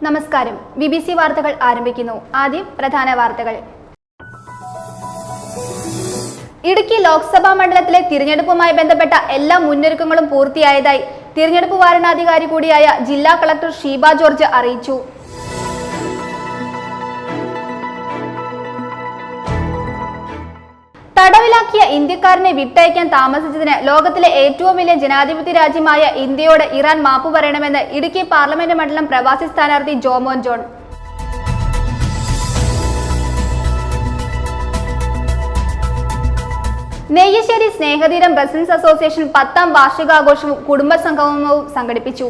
നമസ്കാരം. BBC വാർത്തകൾ ആരംഭിക്കുന്നു. ആദ്യം പ്രധാന വാർത്തകൾ. ഇടുക്കി ലോക്സഭാ മണ്ഡലത്തിലെ തിരഞ്ഞെടുപ്പുമായി ബന്ധപ്പെട്ട എല്ലാ മുന്നൊരുക്കങ്ങളും പൂർത്തിയായതായി തിരഞ്ഞെടുപ്പ് വരണാധികാരി കൂടിയായ ജില്ലാ കളക്ടർ ഷീബ ജോർജ് അറിയിച്ചു. തടവിലാക്കിയ ഇന്ത്യക്കാരനെ വിട്ടയക്കാൻ താമസിച്ചതിന് ലോകത്തിലെ ഏറ്റവും വലിയ ജനാധിപത്യ രാജ്യമായ ഇന്ത്യയോട് ഇറാൻ മാപ്പ് പറയണമെന്ന് ഇടുക്കി പാർലമെന്റ് മണ്ഡലം പ്രവാസി സ്ഥാനാർത്ഥി Jomon John. Neyyassery Snehatheeram residence association 10ാം വാർഷികാഘോഷവും കുടുംബസംഗമവും സംഘടിപ്പിച്ചു.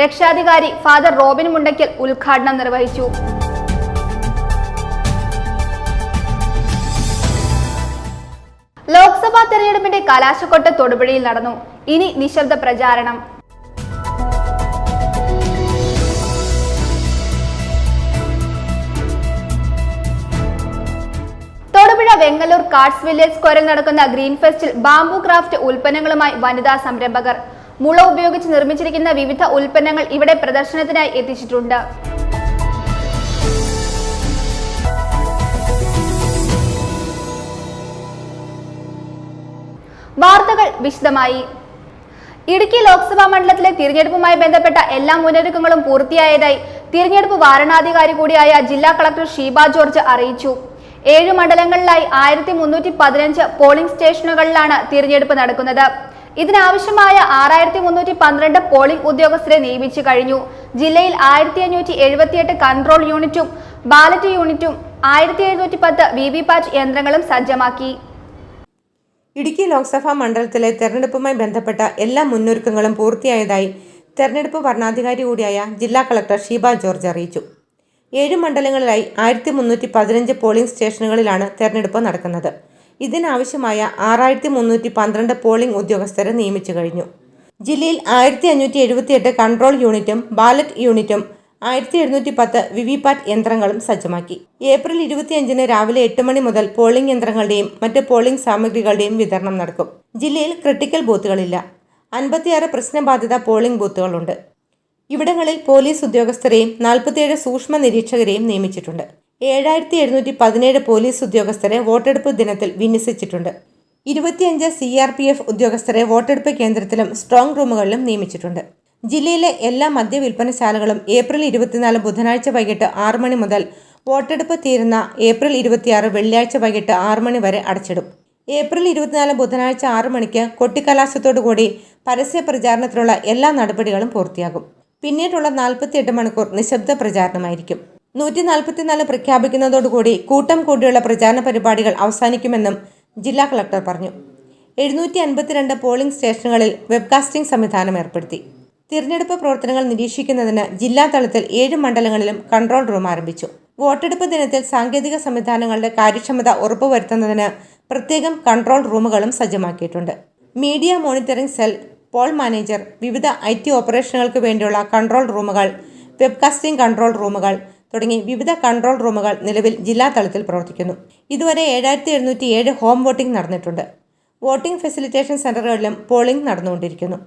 രക്ഷാധികാരി ഫാദർ റോബിൻ മുണ്ടയ്ക്കൽ ഉദ്ഘാടനം നിർവഹിച്ചു. ലോക്സഭാ തെരഞ്ഞെടുപ്പിന്റെ കലാശക്കൊട്ട് തൊടുപുഴയിൽ നടന്നു. ഇനി നിശബ്ദ പ്രചാരണം. തൊടുപുഴ വെങ്ങല്ലൂർ കാർഡ്സ് വില്ലേജ് സ്ക്വയറിൽ നടക്കുന്ന ഗ്രീൻ ഫെസ്റ്റിൽ ബാംബു ക്രാഫ്റ്റ് ഉൽപ്പന്നങ്ങളുമായി വനിതാ സംരംഭകർ. മുള ഉപയോഗിച്ച് നിർമ്മിച്ചിരിക്കുന്ന വിവിധ ഉൽപ്പന്നങ്ങൾ ഇവിടെ പ്രദർശനത്തിനായി എത്തിച്ചിട്ടുണ്ട്. വാർത്തകൾ വിശദമായി. ഇടുക്കി ലോക്സഭാ മണ്ഡലത്തിലെ തിരഞ്ഞെടുപ്പുമായി ബന്ധപ്പെട്ട എല്ലാ മുന്നൊരുക്കങ്ങളും പൂർത്തിയായതായി തിരഞ്ഞെടുപ്പ് വരണാധികാരി കൂടിയായ ജില്ലാ കളക്ടർ ഷീബ ജോർജ് അറിയിച്ചു. 7 മണ്ഡലങ്ങളിലായി 1315 പോളിംഗ് സ്റ്റേഷനുകളിലാണ് തിരഞ്ഞെടുപ്പ് നടക്കുന്നത്. ഇതിനാവശ്യമായ 6312 പോളിംഗ് ഉദ്യോഗസ്ഥരെ നിയമിച്ചു കഴിഞ്ഞു. ജില്ലയിൽ 1578 കൺട്രോൾ യൂണിറ്റും ബാലറ്റ് യൂണിറ്റും 1710 വിവിപാറ്റ് യന്ത്രങ്ങളും സജ്ജമാക്കി. ഇടുക്കി ലോക്സഭാ മണ്ഡലത്തിലെ തെരഞ്ഞെടുപ്പുമായി ബന്ധപ്പെട്ട എല്ലാ മുന്നൊരുക്കങ്ങളും പൂർത്തിയായതായി തെരഞ്ഞെടുപ്പ് വരണാധികാരി കൂടിയായ ജില്ലാ കളക്ടർ ഷീബ ജോർജ് അറിയിച്ചു. 7 മണ്ഡലങ്ങളിലായി 1315 പോളിംഗ് സ്റ്റേഷനുകളിലാണ് തെരഞ്ഞെടുപ്പ് നടക്കുന്നത്. ഇതിനാവശ്യമായ 6312 പോളിംഗ് ഉദ്യോഗസ്ഥരെ നിയമിച്ചു കഴിഞ്ഞു. ജില്ലയിൽ 1578 കൺട്രോൾ യൂണിറ്റും ബാലറ്റ് യൂണിറ്റും 1710 വിവിപാറ്റ് യന്ത്രങ്ങളും സജ്ജമാക്കി. ഏപ്രിൽ 25 രാവിലെ 8 മണി മുതൽ പോളിംഗ് യന്ത്രങ്ങളുടെയും മറ്റ് പോളിംഗ് സാമഗ്രികളുടെയും വിതരണം നടക്കും. ജില്ലയിൽ ക്രിട്ടിക്കൽ ബൂത്തുകളില്ല. 56 പ്രശ്നബാധിത പോളിംഗ് ബൂത്തുകളുണ്ട്. ഇവിടങ്ങളിൽ പോലീസ് ഉദ്യോഗസ്ഥരെയും 47 സൂക്ഷ്മ നിരീക്ഷകരെയും നിയമിച്ചിട്ടുണ്ട്. 7717 പോലീസ് ഉദ്യോഗസ്ഥരെ വോട്ടെടുപ്പ് ദിനത്തിൽ വിന്യസിച്ചിട്ടുണ്ട്. 25 CRPF ഉദ്യോഗസ്ഥരെ വോട്ടെടുപ്പ് കേന്ദ്രത്തിലും സ്ട്രോങ് റൂമുകളിലും നിയമിച്ചിട്ടുണ്ട്. ജില്ലയിലെ എല്ലാ മദ്യ വിൽപ്പനശാലകളും ഏപ്രിൽ 24 ബുധനാഴ്ച വൈകിട്ട് 6 മണി മുതൽ വോട്ടെടുപ്പ് തീരുന്ന ഏപ്രിൽ 26 വെള്ളിയാഴ്ച വൈകിട്ട് 6 മണി വരെ അടച്ചിടും. ഏപ്രിൽ 24 ബുധനാഴ്ച 6 മണിക്ക് കൊട്ടിക്കലാശത്തോടുകൂടി പരസ്യ പ്രചാരണത്തിനുള്ള എല്ലാ നടപടികളും പൂർത്തിയാകും. പിന്നീടുള്ള 48 മണിക്കൂർ നിശബ്ദ പ്രചാരണമായിരിക്കും. 144 പ്രഖ്യാപിക്കുന്നതോടുകൂടി കൂട്ടം കൂടിയുള്ള പ്രചാരണ പരിപാടികൾ അവസാനിക്കുമെന്നും ജില്ലാ കളക്ടർ പറഞ്ഞു. 752 പോളിംഗ് സ്റ്റേഷനുകളിൽ വെബ്കാസ്റ്റിംഗ് സംവിധാനം ഏർപ്പെടുത്തി. തിരഞ്ഞെടുപ്പ് പ്രവർത്തനങ്ങൾ നിരീക്ഷിക്കുന്നതിന് ജില്ലാ തലത്തിൽ 7 മണ്ഡലങ്ങളിലും കൺട്രോൾ റൂം ആരംഭിച്ചു. വോട്ടെടുപ്പ് ദിനത്തിൽ സാങ്കേതിക സംവിധാനങ്ങളുടെ കാര്യക്ഷമത ഉറപ്പുവരുത്തുന്നതിന് പ്രത്യേകം കൺട്രോൾ റൂമുകളും സജ്ജമാക്കിയിട്ടുണ്ട്. Media monitoring cell, Paul manager, വിവിധ IT ഓപ്പറേഷനുകൾക്ക് വേണ്ടിയുള്ള കൺട്രോൾ റൂമുകൾ, വെബ്കാസ്റ്റിംഗ് കൺട്രോൾ റൂമുകൾ തുടങ്ങി വിവിധ കൺട്രോൾ റൂമുകൾ നിലവിൽ ജില്ലാ തലത്തിൽ പ്രവർത്തിക്കുന്നു. ഇതുവരെ 7707 ഹോം വോട്ടിംഗ് നടന്നിട്ടുണ്ട്. വോട്ടിംഗ് ഫെസിലിറ്റേഷൻ സെന്ററുകളിലും പോളിംഗ് നടന്നുകൊണ്ടിരിക്കുന്നു.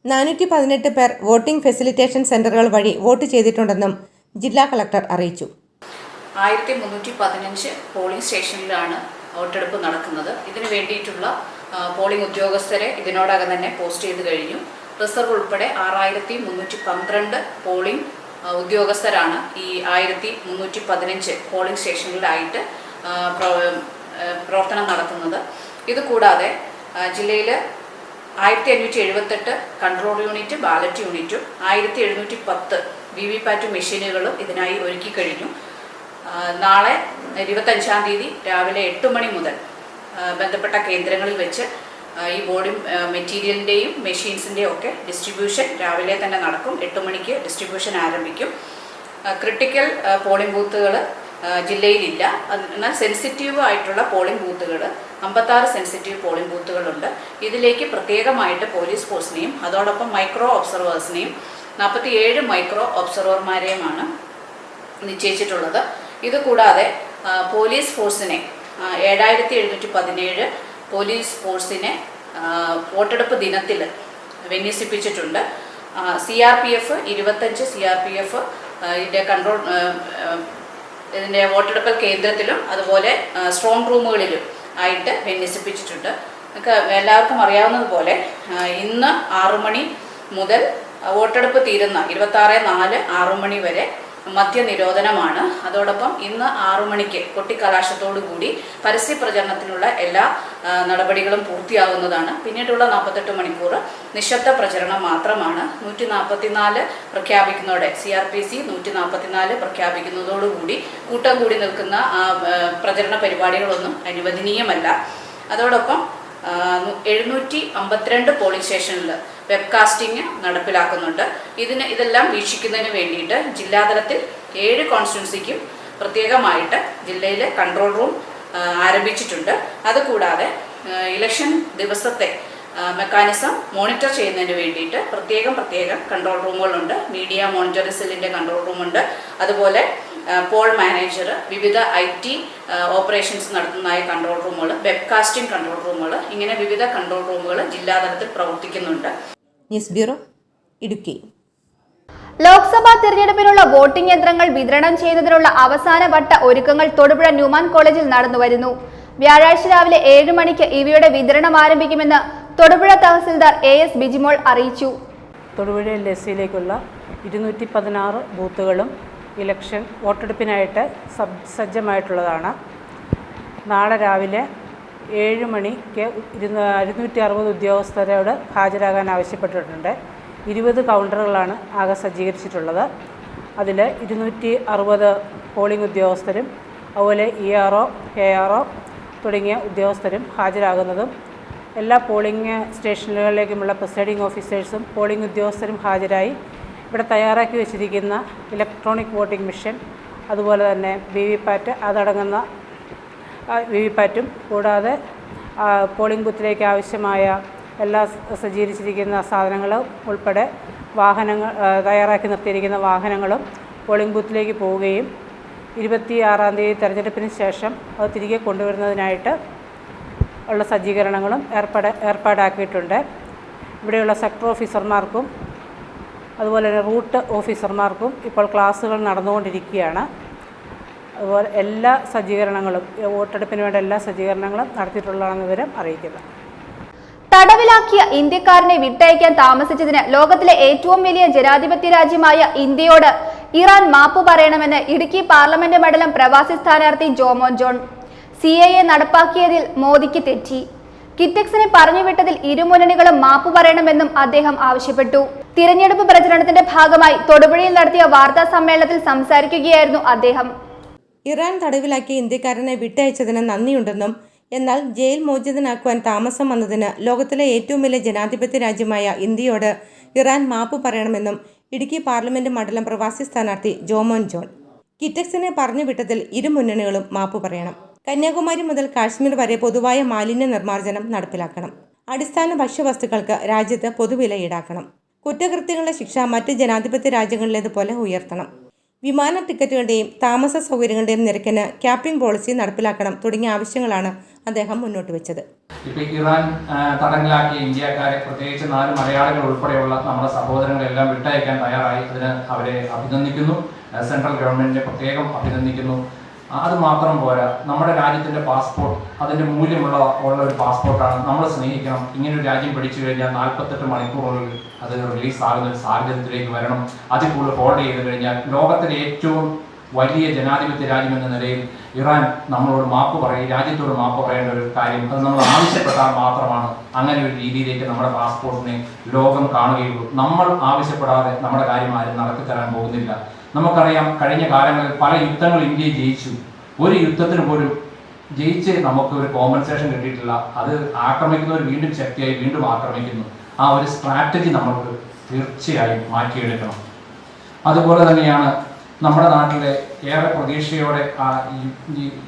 418 പേർ വോട്ടിംഗ് ഫെസിലിറ്റേഷൻ സെന്ററുകൾ വഴി വോട്ട് ചെയ്തിട്ടുണ്ടെന്നും ജില്ലാ കളക്ടർ അറിയിച്ചു. 1315 പോളിംഗ് സ്റ്റേഷനിലാണ് വോട്ടെടുപ്പ് നടക്കുന്നത്. ഇതിനു വേണ്ടിയിട്ടുള്ള പോളിംഗ് ഉദ്യോഗസ്ഥരെ ഇതിനോടകം തന്നെ പോസ്റ്റ് ചെയ്ത് കഴിഞ്ഞു. റിസർവ് ഉൾപ്പെടെ 6312 പോളിംഗ് ഉദ്യോഗസ്ഥരാണ് ഈ 1315 പോളിംഗ് സ്റ്റേഷനിലായിട്ട് പ്രവർത്തനം നടത്തുന്നത്. ഇതുകൂടാതെ ജില്ലയിൽ 1578 കൺട്രോൾ യൂണിറ്റ്, ബാലറ്റ് യൂണിറ്റും 1710 വിവിപാറ്റ് മെഷീനുകളും ഇതിനായി ഒരുക്കി കഴിഞ്ഞു. നാളെ 25-ാം തീയതി രാവിലെ 8 മണി മുതൽ ബന്ധപ്പെട്ട കേന്ദ്രങ്ങളിൽ വെച്ച് ഈ വോട്ടിംഗ് മെറ്റീരിയലിൻ്റെയും മെഷീൻസിൻ്റെയും ഒക്കെ ഡിസ്ട്രിബ്യൂഷൻ രാവിലെ തന്നെ നടക്കും. 8 മണിക്ക് ഡിസ്ട്രിബ്യൂഷൻ ആരംഭിക്കും. ക്രിട്ടിക്കൽ പോളിംഗ് ബൂത്തുകൾ ജില്ലയിലില്ല. എന്നാൽ സെൻസിറ്റീവ് ആയിട്ടുള്ള പോളിംഗ് ബൂത്തുകൾ 56 സെൻസിറ്റീവ് പോളിംഗ് ബൂത്തുകളുണ്ട്. ഇതിലേക്ക് പ്രത്യേകമായിട്ട് പോലീസ് ഫോഴ്സിനെയും അതോടൊപ്പം മൈക്രോ ഒബ്സർവേഴ്സിനെയും 47 മൈക്രോ ഒബ്സർവർമാരെയുമാണ് നിശ്ചയിച്ചിട്ടുള്ളത്. ഇതുകൂടാതെ പോലീസ് ഫോഴ്സിനെ 7717 പോലീസ് ഫോഴ്സിനെ വോട്ടെടുപ്പ് ദിനത്തിൽ വിന്യസിപ്പിച്ചിട്ടുണ്ട്. CRPF 25 CRPF ഇതിൻ്റെ ഇതിൻ്റെ വോട്ടെടുപ്പ് കേന്ദ്രത്തിലും അതുപോലെ സ്ട്രോങ് റൂമുകളിലും ആയിട്ട് വിന്യസിപ്പിച്ചിട്ടുണ്ട്. നമുക്ക് എല്ലാവർക്കും അറിയാവുന്നതുപോലെ ഇന്ന് 6 മണി മുതൽ വോട്ടെടുപ്പ് തീരുന്ന 26/4 6 മണി വരെ മദ്യനിരോധനമാണ്. അതോടൊപ്പം ഇന്ന് 6 മണിക്ക് കൊട്ടിക്കലാശത്തോടു കൂടി പരസ്യ പ്രചരണത്തിനുള്ള എല്ലാ നടപടികളും പൂർത്തിയാകുന്നതാണ്. പിന്നീടുള്ള 48 മണിക്കൂർ നിശബ്ദ പ്രചരണം മാത്രമാണ്. 144 പ്രഖ്യാപിക്കുന്നതോടെ CRPC 144 പ്രഖ്യാപിക്കുന്നതോടുകൂടി കൂട്ടം കൂടി നിൽക്കുന്ന പ്രചരണ പരിപാടികളൊന്നും അനുവദനീയമല്ല. അതോടൊപ്പം 752 പോളിംഗ് സ്റ്റേഷനിൽ വെബ്കാസ്റ്റിംഗ് നടപ്പിലാക്കുന്നുണ്ട്. ഇതെല്ലാം വീക്ഷിക്കുന്നതിന് വേണ്ടിയിട്ട് ജില്ലാതലത്തിൽ 7 കോൺസ്റ്റിറ്റ്യുവൻസിക്കും പ്രത്യേകമായിട്ട് ജില്ലയിൽ കൺട്രോൾ റൂം ആരംഭിച്ചിട്ടുണ്ട്. അതുകൂടാതെ ഇലക്ഷൻ ദിവസത്തെ മെക്കാനിസം മോണിറ്റർ ചെയ്യുന്നതിന് വേണ്ടിയിട്ട് പ്രത്യേകം കൺട്രോൾ റൂമുകളുണ്ട്. മീഡിയ മോണിറ്ററിംഗ് സെല്ലിൻ്റെ കൺട്രോൾ റൂമുണ്ട്. അതുപോലെ പോൾ മാനേജർ, വിവിധ IT ഓപ്പറേഷൻസ് നടത്തുന്നതായ കൺട്രോൾ റൂമുകൾ, വെബ്കാസ്റ്റിംഗ് കൺട്രോൾ റൂമുകൾ, ഇങ്ങനെ വിവിധ കൺട്രോൾ റൂമുകൾ ജില്ലാതലത്തിൽ പ്രവർത്തിക്കുന്നുണ്ട്. News bureau, Idukki. ലോക്സഭാ തിരഞ്ഞെടുപ്പിനുള്ള വോട്ടിംഗ് യന്ത്രങ്ങൾ വിതരണം ചെയ്യുന്നതിനുള്ള അവസാനവട്ട ഒരുക്കങ്ങൾ തൊടുപുഴ ന്യൂമാൻ കോളേജിൽ നടന്നുവരുന്നു. വ്യാഴാഴ്ച രാവിലെ 7 മണിക്ക് ഇവയുടെ വിതരണം ആരംഭിക്കുമെന്ന് തൊടുപുഴ തഹസിൽദാർ AS ബിജിമോൾ അറിയിച്ചു. തൊടുപുഴ LSCയിലേക്കുള്ള 216 ബൂത്തുകളും ഇലക്ഷൻ വോട്ടെടുപ്പിനായിട്ട് സജ്ജമായിട്ടുള്ളതാണ്. നാളെ രാവിലെ 7 മണിക്ക് 260 ഉദ്യോഗസ്ഥരോട് ഹാജരാകാൻ ആവശ്യപ്പെട്ടിട്ടുണ്ട്. 20 കൗണ്ടറുകളാണ് ആകെ സജ്ജീകരിച്ചിട്ടുള്ളത്. അതിൽ 260 പോളിംഗ് ഉദ്യോഗസ്ഥരും അതുപോലെ ERO, ARO തുടങ്ങിയ ഉദ്യോഗസ്ഥരും ഹാജരാകുന്നതും എല്ലാ പോളിംഗ് സ്റ്റേഷനുകളിലേക്കുമുള്ള പ്രിസൈഡിംഗ് ഓഫീസേഴ്സും പോളിംഗ് ഉദ്യോഗസ്ഥരും ഹാജരായി ഇവിടെ തയ്യാറാക്കി വെച്ചിരിക്കുന്ന ഇലക്ട്രോണിക് വോട്ടിംഗ് മെഷീൻ, അതുപോലെ തന്നെ VVPAT അതടങ്ങുന്ന VVPATും കൂടാതെ പോളിംഗ് ബൂത്തിലേക്ക് ആവശ്യമായ എല്ലാ സജ്ജീകരിച്ചിരിക്കുന്ന സാധനങ്ങളും ഉൾപ്പെടെ വാഹനങ്ങൾ തയ്യാറാക്കി നിർത്തിയിരിക്കുന്ന വാഹനങ്ങളും പോളിംഗ് ബൂത്തിലേക്ക് പോവുകയും 26-ാം തീയതി തെരഞ്ഞെടുപ്പിന് ശേഷം അത് തിരികെ കൊണ്ടുവരുന്നതിനായിട്ട് ഉള്ള സജ്ജീകരണങ്ങളും ഏർപ്പാടാക്കിയിട്ടുണ്ട്. ഇവിടെയുള്ള സെക്ടർ ഓഫീസർമാർക്കും അതുപോലെ തന്നെ റൂട്ട് ഓഫീസർമാർക്കും ഇപ്പോൾ ക്ലാസ്സുകൾ നടന്നുകൊണ്ടിരിക്കുകയാണ്. അതുപോലെ എല്ലാ സജ്ജീകരണങ്ങളും വോട്ടെടുപ്പിന് വേണ്ട എല്ലാ സജ്ജീകരണങ്ങളും നടത്തിയിട്ടുള്ളതാണെന്ന് വിവരം അറിയിക്കുന്നു. തടവിലാക്കിയ ഇന്ത്യക്കാരനെ വിട്ടയക്കാൻ താമസിച്ചതിന് ലോകത്തിലെ ഏറ്റവും വലിയ ജനാധിപത്യ രാജ്യമായ ഇന്ത്യയോട് ഇറാൻ മാപ്പു പറയണമെന്ന് ഇടുക്കി പാർലമെന്റ് മണ്ഡലം പ്രവാസി സ്ഥാനാർത്ഥി ജോമോൻ ജോൺ. CAA നടപ്പാക്കിയതിൽ മോദിക്ക് തെറ്റി. കിറ്റക്സിനെ പറഞ്ഞുവിട്ടതിൽ ഇരുമുന്നണികളും മാപ്പു പറയണമെന്നും അദ്ദേഹം ആവശ്യപ്പെട്ടു. തിരഞ്ഞെടുപ്പ് പ്രചരണത്തിന്റെ ഭാഗമായി തൊടുപുഴയിൽ നടത്തിയ വാർത്താ സമ്മേളനത്തിൽ സംസാരിക്കുകയായിരുന്നു അദ്ദേഹം. ഇറാൻ തടവിലാക്കിയ ഇന്ത്യക്കാരനെ വിട്ടയച്ചതിന് നന്ദിയുണ്ടെന്നും എന്നാൽ ജയിൽ മോചിതനാക്കുവാൻ താമസം വന്നതിന് ലോകത്തിലെ ഏറ്റവും വലിയ ജനാധിപത്യ രാജ്യമായ ഇന്ത്യയോട് ഇറാൻ മാപ്പു പറയണമെന്നും ഇടുക്കി പാർലമെന്റ് മണ്ഡലം പ്രവാസി സ്ഥാനാർത്ഥി ജോമോൻ ജോൺ. കിറ്റക്സിനെ പറഞ്ഞുവിട്ടതിൽ ഇരുമുന്നണികളും മാപ്പു പറയണം. കന്യാകുമാരി മുതൽ കാശ്മീർ വരെ പൊതുവായ മാലിന്യ നിർമ്മാർജ്ജനം നടപ്പിലാക്കണം. അടിസ്ഥാന ഭക്ഷ്യവസ്തുക്കൾക്ക് രാജ്യത്ത് പൊതുവില ഈടാക്കണം. കുറ്റകൃത്യങ്ങളുടെ ശിക്ഷ മറ്റ് ജനാധിപത്യ രാജ്യങ്ങളിലേതുപോലെ ഉയർത്തണം. വിമാന ടിക്കറ്റുകളുടെയും താമസ സൗകര്യങ്ങളുടെയും നിരക്കിന് ക്യാപ്പിംഗ് പോളിസി നടപ്പിലാക്കണം തുടങ്ങിയ ആവശ്യങ്ങളാണ് അദ്ദേഹം മുന്നോട്ട് വെച്ചത്. ഇപ്പോൾ ഇറാൻ തടങ്കലാക്കിയ ഇന്ത്യക്കാരെ, പ്രത്യേകിച്ച് 4 മലയാളികൾ ഉൾപ്പെടെയുള്ള നമ്മുടെ സഹോദരങ്ങളെല്ലാം വിട്ടയക്കാൻ തയ്യാറായി. അതിന് അവരെ അഭിനന്ദിക്കുന്നു. സെൻട്രൽ ഗവൺമെന്റിനെ പ്രത്യേകം അഭിനന്ദിക്കുന്നു. അത് മാത്രം പോരാ, നമ്മുടെ രാജ്യത്തിൻ്റെ പാസ്പോർട്ട് അതിൻ്റെ മൂല്യമുള്ള ഒരു പാസ്പോർട്ടാണ്. നമ്മൾ സ്നേഹിക്കണം. ഇങ്ങനൊരു രാജ്യം പിടിച്ചു കഴിഞ്ഞാൽ 48 മണിക്കൂറുകളിൽ അത് റിലീസാകുന്ന ഒരു സാഹചര്യത്തിലേക്ക് വരണം. അതിൽ കൂടുതൽ ഹോൾഡ് ചെയ്ത് കഴിഞ്ഞാൽ ലോകത്തിലെ ഏറ്റവും വലിയ ജനാധിപത്യ രാജ്യം എന്ന നിലയിൽ ഇറാൻ നമ്മളോട് മാപ്പ് പറയും, രാജ്യത്തോട് മാപ്പ് പറയേണ്ട ഒരു കാര്യം. അത് നമ്മൾ ആവശ്യപ്പെട്ടാൽ മാത്രമാണ് അങ്ങനെ ഒരു രീതിയിലേക്ക് നമ്മുടെ പാസ്പോർട്ടിനെ ലോകം കാണുകയുള്ളൂ. നമ്മൾ ആവശ്യപ്പെടാതെ നമ്മുടെ കാര്യം ആരും നടത്തിത്തരാൻ പോകുന്നില്ല. നമുക്കറിയാം, കഴിഞ്ഞ കാലങ്ങളിൽ പല യുദ്ധങ്ങൾ ഇന്ത്യ ജയിച്ചു. ഒരു യുദ്ധത്തിന് പോലും ജയിച്ച് നമുക്ക് ഒരു കോമ്പൻസേഷൻ കിട്ടിയിട്ടില്ല. അത് ആക്രമിക്കുന്നവർ വീണ്ടും ശക്തിയായി വീണ്ടും ആക്രമിക്കുന്നു. ആ ഒരു സ്ട്രാറ്റജി നമുക്ക് തീർച്ചയായും മാറ്റിയെടുക്കണം. അതുപോലെ തന്നെയാണ് നമ്മുടെ നാട്ടിലെ ഏറെ പ്രതീക്ഷയോടെ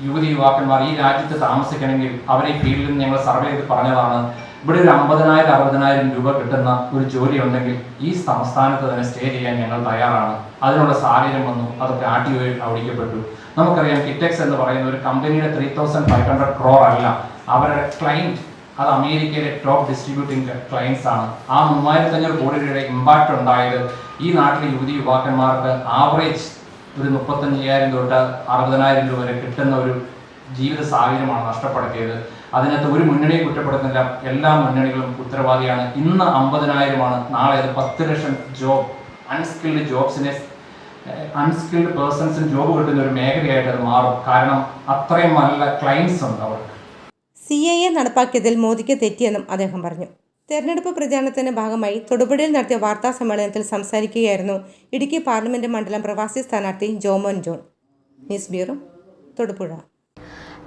യുവതി യുവാക്കന്മാർ ഈ രാജ്യത്ത് താമസിക്കണമെങ്കിൽ അവരെ ഈ ഫീൽഡിൽ നിന്ന് ഞങ്ങൾ സർവേ ചെയ്ത് പറഞ്ഞതാണ്, ഇവിടെ ഒരു 50,000-60,000 രൂപ കിട്ടുന്ന ഒരു ജോലി ഉണ്ടെങ്കിൽ ഈ സംസ്ഥാനത്ത് തന്നെ സ്റ്റേ ചെയ്യാൻ ഞങ്ങൾ തയ്യാറാണ്. അതിനുള്ള സാഹചര്യം വന്നു. അതൊക്കെ RTO ഓടിക്കപ്പെട്ടു. നമുക്കറിയാം, കിറ്റക്സ് എന്ന് പറയുന്ന ഒരു കമ്പനിയുടെ 3,500 crore അല്ല, അവരുടെ ക്ലൈൻറ്റ് അത് അമേരിക്കയിലെ ടോപ്പ് ഡിസ്ട്രിബ്യൂട്ടിംഗ് ക്ലയൻസ് ആണ്. ആ 3500 കോടി രൂപയുടെ ഇമ്പാക്റ്റ് ഉണ്ടായത് ഈ നാട്ടിലെ യുവാക്കന്മാർക്ക് ആവറേജ് ഒരു 35,000 തൊട്ട് 60,000 രൂപ വരെ കിട്ടുന്ന ഒരു ജീവിത സാഹചര്യമാണ് നഷ്ടപ്പെടുത്തിയത്. അതിനകത്ത് ഒരു മുന്നണിയെ കുറ്റപ്പെടുന്നില്ല, എല്ലാ മുന്നണികളും ഉത്തരവാദിയാണ്. ഇന്ന് 50,000 നാളെ അത് 10 ലക്ഷം ജോബ്, അൺസ്കിൽഡ് ജോബ്സിനെ, അൺസ്കിൽഡ് പേഴ്സൺസിന് ജോബ് കിട്ടുന്ന ഒരു മേഖലയായിട്ട് അത് മാറും. കാരണം അത്രയും നല്ല ക്ലയൻസ് ഉണ്ട് അവർക്ക്. CAA നടപ്പാക്കിയതിൽ മോദിക്ക് തെറ്റിയെന്നും അദ്ദേഹം പറഞ്ഞു. തെരഞ്ഞെടുപ്പ് പ്രചാരണത്തിന്റെ ഭാഗമായി തൊടുപുഴയിൽ നടത്തിയ വാർത്താ സമ്മേളനത്തിൽ സംസാരിക്കുകയായിരുന്നു ഇടുക്കി പാർലമെന്റ് മണ്ഡലം പ്രവാസി സ്ഥാനാർത്ഥി Jomon John. News bureau, Thodupuzha.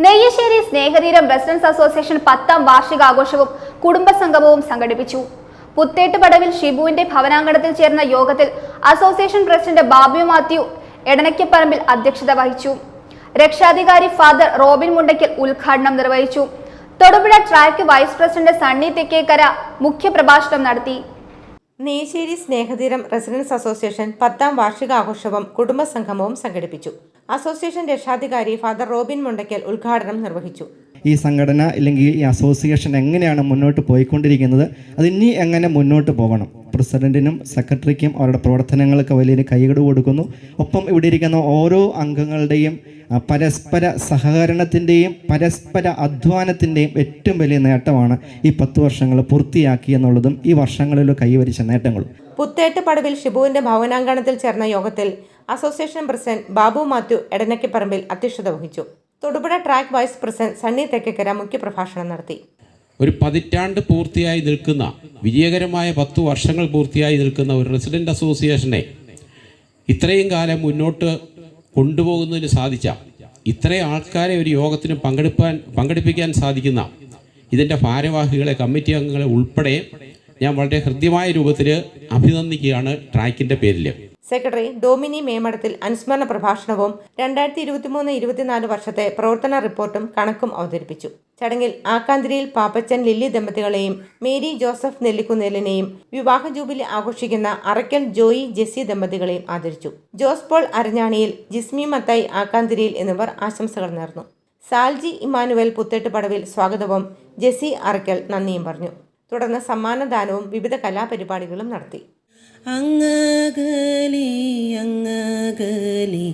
Neyyassery Snehatheeram residence association 10ാം വാർഷികാഘോഷവും കുടുംബസംഗമവും സംഘടിപ്പിച്ചു. പുത്തേട്ടുപടവിൽ ഷിബുവിന്റെ ഭവനാങ്കണത്തിൽ ചേർന്ന യോഗത്തിൽ association president Babu Mathew Edanakkaparambil അധ്യക്ഷത വഹിച്ചു. രക്ഷാധികാരി ഫാദർ റോബിൻ മുണ്ടയ്ക്കൽ ഉദ്ഘാടനം നിർവഹിച്ചു. Thodupuzha track vice president Sunny Thekkekara മുഖ്യപ്രഭാഷണം നടത്തി. നെയ്ശ്ശേരി സ്നേഹതീരം റെസിഡൻസ് അസോസിയേഷൻ 10ാം വാർഷികാഘോഷവും കുടുംബസംഗമവും സംഘടിപ്പിച്ചു. അസോസിയേഷൻ രക്ഷാധികാരി ഫാദർ റോബിൻ മുണ്ടയ്ക്കൽ ഉദ്ഘാടനം നിർവഹിച്ചു. ഈ സംഘടന അല്ലെങ്കിൽ ഈ അസോസിയേഷൻ എങ്ങനെയാണ് മുന്നോട്ട് പോയിക്കൊണ്ടിരിക്കുന്നത്, അതിനി എങ്ങനെ മുന്നോട്ട് പോകണം, പ്രസിഡന്റിനും സെക്രട്ടറിക്കും അവരുടെ പ്രവർത്തനങ്ങൾക്ക് വലിയ കൈകട് കൊടുക്കുന്നു. ഒപ്പം ഇവിടെ ഇരിക്കുന്ന ഓരോ അംഗങ്ങളുടെയും പരസ്പര സഹകരണത്തിൻ്റെയും പരസ്പര അധ്വാനത്തിൻ്റെയും ഏറ്റവും വലിയ നേട്ടമാണ് ഈ 10 വർഷങ്ങൾ പൂർത്തിയാക്കി എന്നുള്ളതും ഈ വർഷങ്ങളിൽ കൈവരിച്ച നേട്ടങ്ങളും. പുത്തേട്ടുപടവിൽ ഷിബുവിന്റെ ഭവനാങ്കണത്തിൽ ചേർന്ന യോഗത്തിൽ association president Babu Mathew Edanakkaparambil അധ്യക്ഷത വഹിച്ചു. Thodupuzha track vice president Sunny Thekkekara മുഖ്യപ്രഭാഷണം നടത്തി. ഒരു പതിറ്റാണ്ട് പൂർത്തിയായി നിൽക്കുന്ന, വിജയകരമായ 10 വർഷങ്ങൾ പൂർത്തിയായി നിൽക്കുന്ന ഒരു റെസിഡന്റ് അസോസിയേഷനെ ഇത്രയും കാലം മുന്നോട്ട് കൊണ്ടുപോകുന്നതിന് സാധിച്ച, ഇത്രയും ആൾക്കാരെ ഒരു യോഗത്തിന് പങ്കെടുപ്പിക്കാൻ സാധിക്കുന്ന ഇതിൻ്റെ ഭാരവാഹികളെ, കമ്മിറ്റി അംഗങ്ങളെ ഉൾപ്പെടെ ഞാൻ വളരെ ഹൃദ്യമായ രൂപത്തിൽ അഭിനന്ദിക്കുകയാണ് ട്രാക്കിൻ്റെ പേരിൽ. സെക്രട്ടറി ഡോമിനി മേമടത്തിൽ അനുസ്മരണ പ്രഭാഷണവും 2023-24 വർഷത്തെ പ്രവർത്തന റിപ്പോർട്ടും കണക്കും അവതരിപ്പിച്ചു. ചടങ്ങിൽ ആക്കാന്തിരിയിൽ പാപ്പച്ചൻ ലില്ലി ദമ്പതികളെയും മേരി ജോസഫ് നെല്ലിക്കുന്നേലിനെയും വിവാഹ ജൂബിലി ആഘോഷിക്കുന്ന അറയ്ക്കൽ ജോയി ജെസ്സി ദമ്പതികളെയും ആദരിച്ചു. ജോസ് പോൾ അരഞ്ഞാണിയിൽ, ജിസ്മി മത്തായി ആക്കാന്തിരിയിൽ എന്നിവർ ആശംസകൾ നേർന്നു. സാൽജി ഇമാനുവൽ പുത്തേട്ടുപടവിൽ സ്വാഗതവും ജെസ്സി അറയ്ക്കൽ നന്ദിയും പറഞ്ഞു. തുടർന്ന് സമ്മാനദാനവും വിവിധ കലാപരിപാടികളും നടത്തി. അങ്ങകലേ അങ്ങകലേ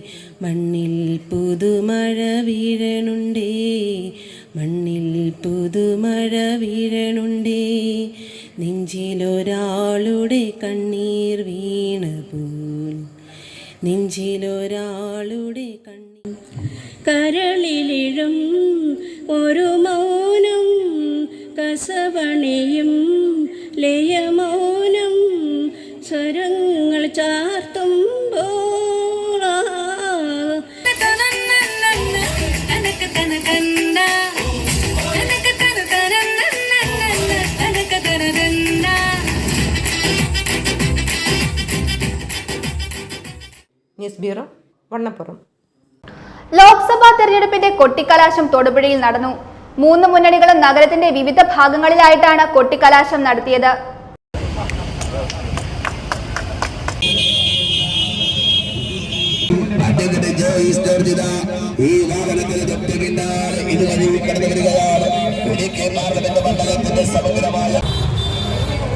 മണ്ണിൽ പുതുമഴ വീഴണുണ്ടേ, മണ്ണിൽ പുതുമഴ വീഴണുണ്ടേ, നെഞ്ചിലൊരാളുടെ കണ്ണീർ വീണപോൽ, നെഞ്ചിലൊരാളുടെ കണ്ണീർ, കരളിലിഴും ഒരു മൗനം, കസവണിയും ലയമൗനം, സ്വരങ്ങൾ ചാർത്തുമ്പോൾ ന്യൂസ് ബ്യൂറോ, വണ്ണപ്പുറം. ലോക്സഭാ തെരഞ്ഞെടുപ്പിന്റെ കൊട്ടിക്കലാശം തൊടുപുഴയിൽ നടന്നു. 3 മുന്നണികളും നഗരത്തിന്റെ വിവിധ ഭാഗങ്ങളിലായിട്ടാണ് കൊട്ടിക്കലാശം നടത്തിയത്.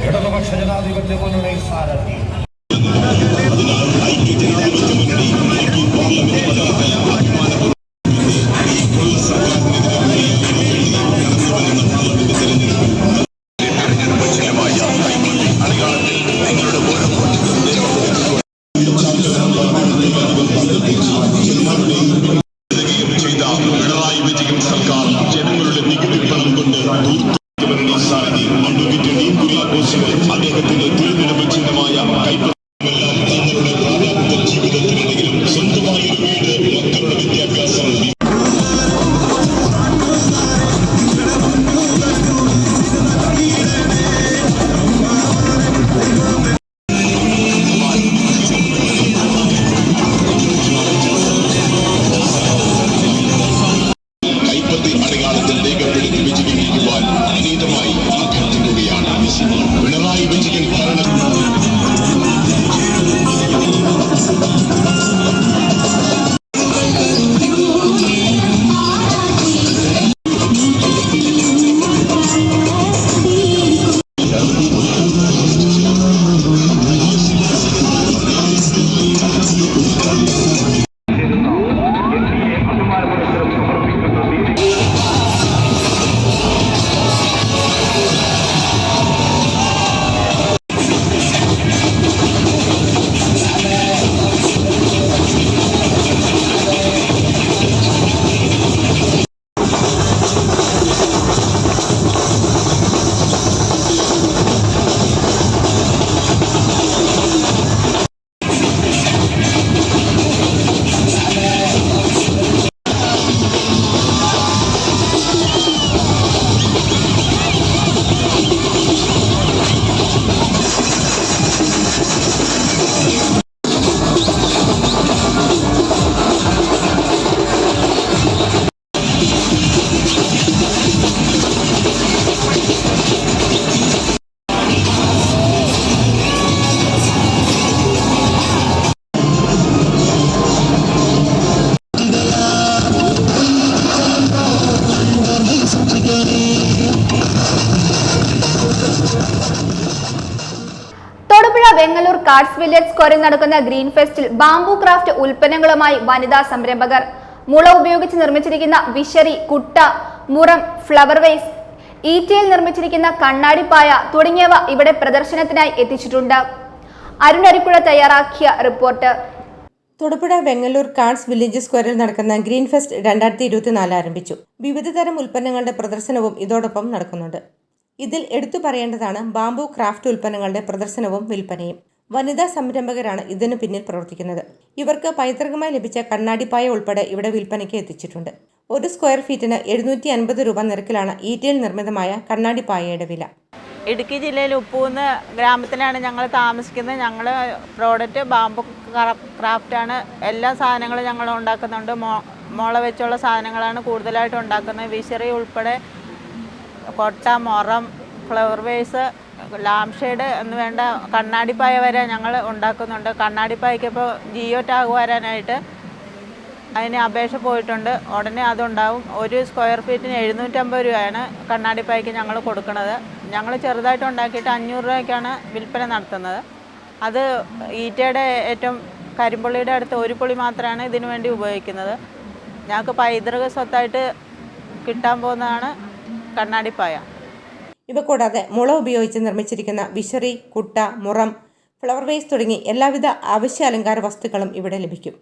ഇടതുപക്ഷ ജനാധിപത്യ മുന്നണി സ്ഥാനാർത്ഥി അദ്ദേഹത്തിന്റെ തിരുനിലവ് ചിഹ്നമായ കൈപ്പ ജീവിതത്തിനിടയിലും സ്വന്തമായ ഒരു വീട്, മക്കളുടെ വിദ്യാഭ്യാസം തൊടുപുഴ വെങ്ങല്ലൂർ കാർഡ്സ് വില്ലേജ് സ്ക്വയറിൽ നടക്കുന്ന ഗ്രീൻ ഫെസ്റ്റിൽ ബാംബു ക്രാഫ്റ്റ് ഉൽപ്പന്നങ്ങളുമായി വനിതാ സംരംഭകർ. മുള ഉപയോഗിച്ച് നിർമ്മിച്ചിരിക്കുന്ന വിശറി, കുട്ട, മുറം, ഫ്ലവർ വേസ്, ഈറ്റയിൽ നിർമ്മിച്ചിരിക്കുന്ന കണ്ണാടിപ്പായ തുടങ്ങിയവ ഇവിടെ പ്രദർശനത്തിനായി എത്തിച്ചിട്ടുണ്ട്. അരുൺ അരിപ്പുഴ തയ്യാറാക്കിയ report. Thodupuzha Vengallur cards village സ്ക്വയറിൽ നടക്കുന്ന ഗ്രീൻ ഫെസ്റ്റ് 2024 ആരംഭിച്ചു. വിവിധ തരം ഉൽപ്പന്നങ്ങളുടെ പ്രദർശനവും ഇതോടൊപ്പം നടക്കുന്നുണ്ട്. ഇതിൽ എടുത്തു പറയേണ്ടതാണ് ബാംബു ക്രാഫ്റ്റ് ഉൽപ്പന്നങ്ങളുടെ പ്രദർശനവും വിൽപ്പനയും. വനിതാ സംരംഭകരാണ് ഇതിനു പിന്നിൽ പ്രവർത്തിക്കുന്നത്. ഇവർക്ക് പൈതൃകമായി ലഭിച്ച കണ്ണാടിപ്പായ ഉൾപ്പെടെ ഇവിടെ വിൽപ്പനയ്ക്ക് എത്തിച്ചിട്ടുണ്ട്. 1 സ്ക്വയർ ഫീറ്റിന് 750 രൂപ നിരക്കിലാണ് ഈറ്റയിൽ നിർമ്മിതമായ കണ്ണാടിപ്പായയുടെ വില. ഇടുക്കി ജില്ലയിൽ ഉപ്പൂന്ന് ഗ്രാമത്തിലാണ് ഞങ്ങൾ താമസിക്കുന്നത്. ഞങ്ങൾ പ്രോഡക്റ്റ് ബാംബു ക്രാഫ്റ്റാണ്. എല്ലാ സാധനങ്ങളും ഞങ്ങൾ ഉണ്ടാക്കുന്നുണ്ട്. മുള വെച്ചുള്ള സാധനങ്ങളാണ് കൂടുതലായിട്ട് ഉണ്ടാക്കുന്നത്. വിശറി ഉൾപ്പെടെ കൊട്ട, മുറം, ഫ്ലവർ വേസ്, ലാംപ് ഷെയ്ഡ് എന്ന് വേണ്ട കണ്ണാടിപ്പായ വരെ ഞങ്ങൾ ഉണ്ടാക്കുന്നുണ്ട്. കണ്ണാടിപ്പായക്ക് ഇപ്പോൾ ജിയോ ടാഗ് വരാനായിട്ട് അതിന് അപേക്ഷ പോയിട്ടുണ്ട്. ഉടനെ അതുണ്ടാവും. 1 സ്ക്വയർ ഫീറ്റിന് 750 രൂപയാണ് കണ്ണാടിപ്പായക്ക് ഞങ്ങൾ കൊടുക്കുന്നത്. ഞങ്ങൾ ചെറുതായിട്ട് ഉണ്ടാക്കിയിട്ട് 500 രൂപയ്ക്കാണ് വിൽപ്പന നടത്തുന്നത്. അത് ഈറ്റയുടെ ഏറ്റവും കരിമ്പുള്ളിയുടെ അടുത്ത് ഒരു പുളി മാത്രമാണ് ഇതിനു വേണ്ടി ഉപയോഗിക്കുന്നത്. ഞങ്ങൾക്ക് പൈതൃക സ്വത്തായിട്ട് കിട്ടാൻ പോകുന്നതാണ് കണ്ണാടിപ്പായ. ഇവ കൂടാതെ മുള ഉപയോഗിച്ച് നിർമ്മിച്ചിരിക്കുന്ന വിശറി, കുട്ട, മുറം, ഫ്ലവർ വേസ് തുടങ്ങി എല്ലാവിധ അവശ്യ അലങ്കാര വസ്തുക്കളും ഇവിടെ ലഭിക്കും.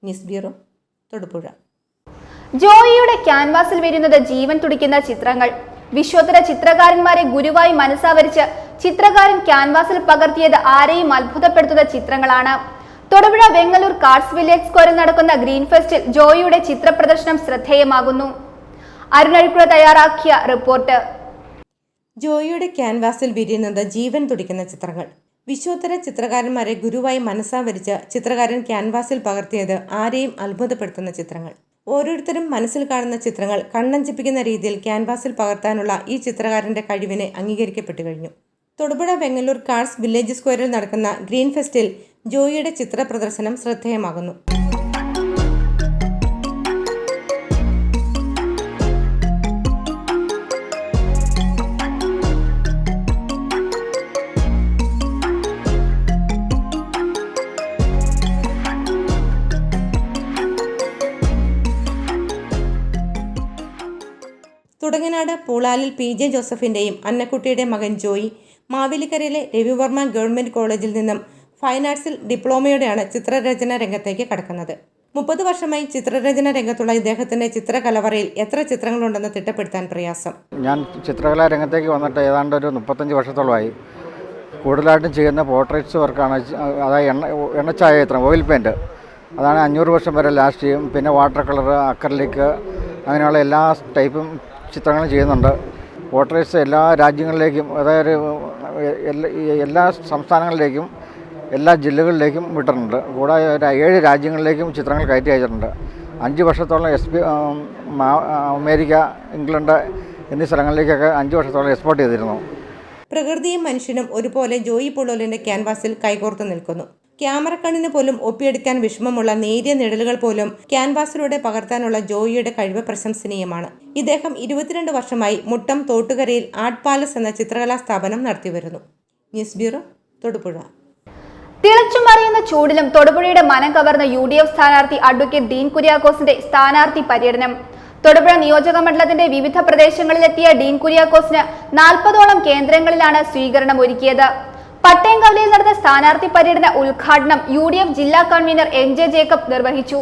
News bureau, Thodupuzha. ജോയിയുടെ ക്യാൻവാസിൽ വരുന്നത് ജീവൻ തുടിക്കുന്ന ചിത്രങ്ങൾ. വിശ്വോത്തര ചിത്രകാരന്മാരെ ഗുരുവായി മനസ്സാവരിച്ച് ചിത്രകാരൻ ക്യാൻവാസിൽ പകർത്തിയത് ആരെയും അത്ഭുതപ്പെടുത്തുന്ന ചിത്രങ്ങളാണ്. തൊടുപുഴ വെങ്ങല്ലൂർ കാർഡ്സ് വില്ലേജ് സ്ക്വയറിൽ നടക്കുന്ന ഗ്രീൻ ഫെസ്റ്റിൽ ജോയിയുടെ ചിത്ര പ്രദർശനം ശ്രദ്ധേയമാകുന്നു. അരുൺ അരിപ്പുഴ തയ്യാറാക്കിയ റിപ്പോർട്ട്. ജോയിയുടെ ക്യാൻവാസിൽ വിരിയുന്നത് ജീവൻ തുടിക്കുന്ന ചിത്രങ്ങൾ. വിശ്വോത്തര ചിത്രകാരന്മാരെ ഗുരുവായി മനസ്സാവരിച്ച് ചിത്രകാരൻ ക്യാൻവാസിൽ പകർത്തിയത് ആരെയും അത്ഭുതപ്പെടുത്തുന്ന ചിത്രങ്ങൾ. ഓരോരുത്തരും മനസ്സിൽ കാണുന്ന ചിത്രങ്ങൾ കണ്ണഞ്ചിപ്പിക്കുന്ന രീതിയിൽ ക്യാൻവാസിൽ പകർത്താനുള്ള ഈ ചിത്രകാരന്റെ കഴിവിനെ അംഗീകരിക്കപ്പെട്ടു കഴിഞ്ഞു. തൊടുപുഴ വെങ്ങല്ലൂർ കാർഡ്സ് വില്ലേജ് സ്ക്വയറിൽ നടക്കുന്ന ഗ്രീൻ ഫെസ്റ്റിൽ ജോയിയുടെ ചിത്ര പ്രദർശനം ശ്രദ്ധേയമാകുന്നു. തുടങ്ങനാട് പൂളാലിൽ PJ ജോസഫിൻ്റെയും അന്നക്കുട്ടിയുടെ മകൻ ജോയി മാവേലിക്കരയിലെ രവിവർമ്മ ഗവൺമെൻറ് കോളേജിൽ നിന്നും ഫൈൻ ആർട്സിൽ ഡിപ്ലോമയോടെയാണ് ചിത്രരചന രംഗത്തേക്ക് കടക്കുന്നത്. 30 വർഷമായി ചിത്രരചന രംഗത്തുള്ള ഇദ്ദേഹത്തിൻ്റെ ചിത്രകലവറയിൽ എത്ര ചിത്രങ്ങളുണ്ടെന്ന് തിട്ടപ്പെടുത്താൻ പ്രയാസം. ഞാൻ ചിത്രകലാ രംഗത്തേക്ക് വന്നിട്ട് ഏതാണ്ട് ഒരു 35 വർഷത്തോളമായി. കൂടുതലായിട്ടും ചെയ്യുന്ന പോർട്രേറ്റ്സ് വർക്കാണ്. അതായത് എണ്ണച്ചായ ചിത്രം, ഓയിൽ പെയിൻറ്റ്, അതാണ് 500 വർഷം വരെ ലാസ്റ്റ് ചെയ്യും. പിന്നെ വാട്ടർ കളർ, അക്രലിക്, അങ്ങനെയുള്ള എല്ലാ ടൈപ്പും ചിത്രങ്ങളും ചെയ്യുന്നുണ്ട്. പോർട്രേറ്റ്സ് എല്ലാ രാജ്യങ്ങളിലേക്കും, അതായത് എല്ലാ സംസ്ഥാനങ്ങളിലേക്കും എല്ലാ ജില്ലകളിലേക്കും വിട്ടിട്ടുണ്ട്. കൂടാതെ ഒരു 7 രാജ്യങ്ങളിലേക്കും ചിത്രങ്ങൾ കയറ്റി അയച്ചിട്ടുണ്ട്. 5 വർഷത്തോളം അമേരിക്ക, ഇംഗ്ലണ്ട് എന്നീ സ്ഥലങ്ങളിലേക്കൊക്കെ 5 വർഷത്തോളം എക്സ്പോർട്ട് ചെയ്തിരുന്നു. പ്രകൃതിയും മനുഷ്യനും ഒരുപോലെ ജോയി പുള്ളോലിൻ്റെ ക്യാൻവാസിൽ കൈകോർത്ത് നിൽക്കുന്നു. ക്യാമറ കണ്ണിന് പോലും ഒപ്പിയെടുക്കാൻ വിഷമമുള്ള നേരിയ നിഴലുകൾ പോലും ക്യാൻവാസിലൂടെ പകർത്താനുള്ള ജോയിയുടെ കഴിവ് പ്രശംസനീയമാണ്. ഇദ്ദേഹം 22 വർഷമായി മുട്ടം തോട്ടുകരയിൽ ആർട്ട് പാലസ് എന്ന ചിത്രകലാ സ്ഥാപനം നടത്തിവരുന്നു. News bureau, Thodupuzha. തിളച്ചുമറിയുന്ന ചൂടിലും തൊടുപുഴയുടെ മനം കവർന്ന UDF സ്ഥാനാർത്ഥി അഡ്വക്കേറ്റ് ഡീൻ കുര്യാക്കോസിന്റെ സ്ഥാനാർത്ഥി പര്യടനം. തൊടുപുഴ നിയോജക മണ്ഡലത്തിന്റെ വിവിധ പ്രദേശങ്ങളിലെത്തിയ ഡീൻ കുര്യാക്കോസിന് 40ഓളം കേന്ദ്രങ്ങളിലാണ് സ്വീകരണം ഒരുക്കിയത്. പട്ടയംകവലയിൽ നടന്ന സ്ഥാനാർത്ഥി പര്യടന ഉദ്ഘാടനം UDF ജില്ലാ കൺവീനർ MJ ജേക്കബ് നിർവഹിച്ചു.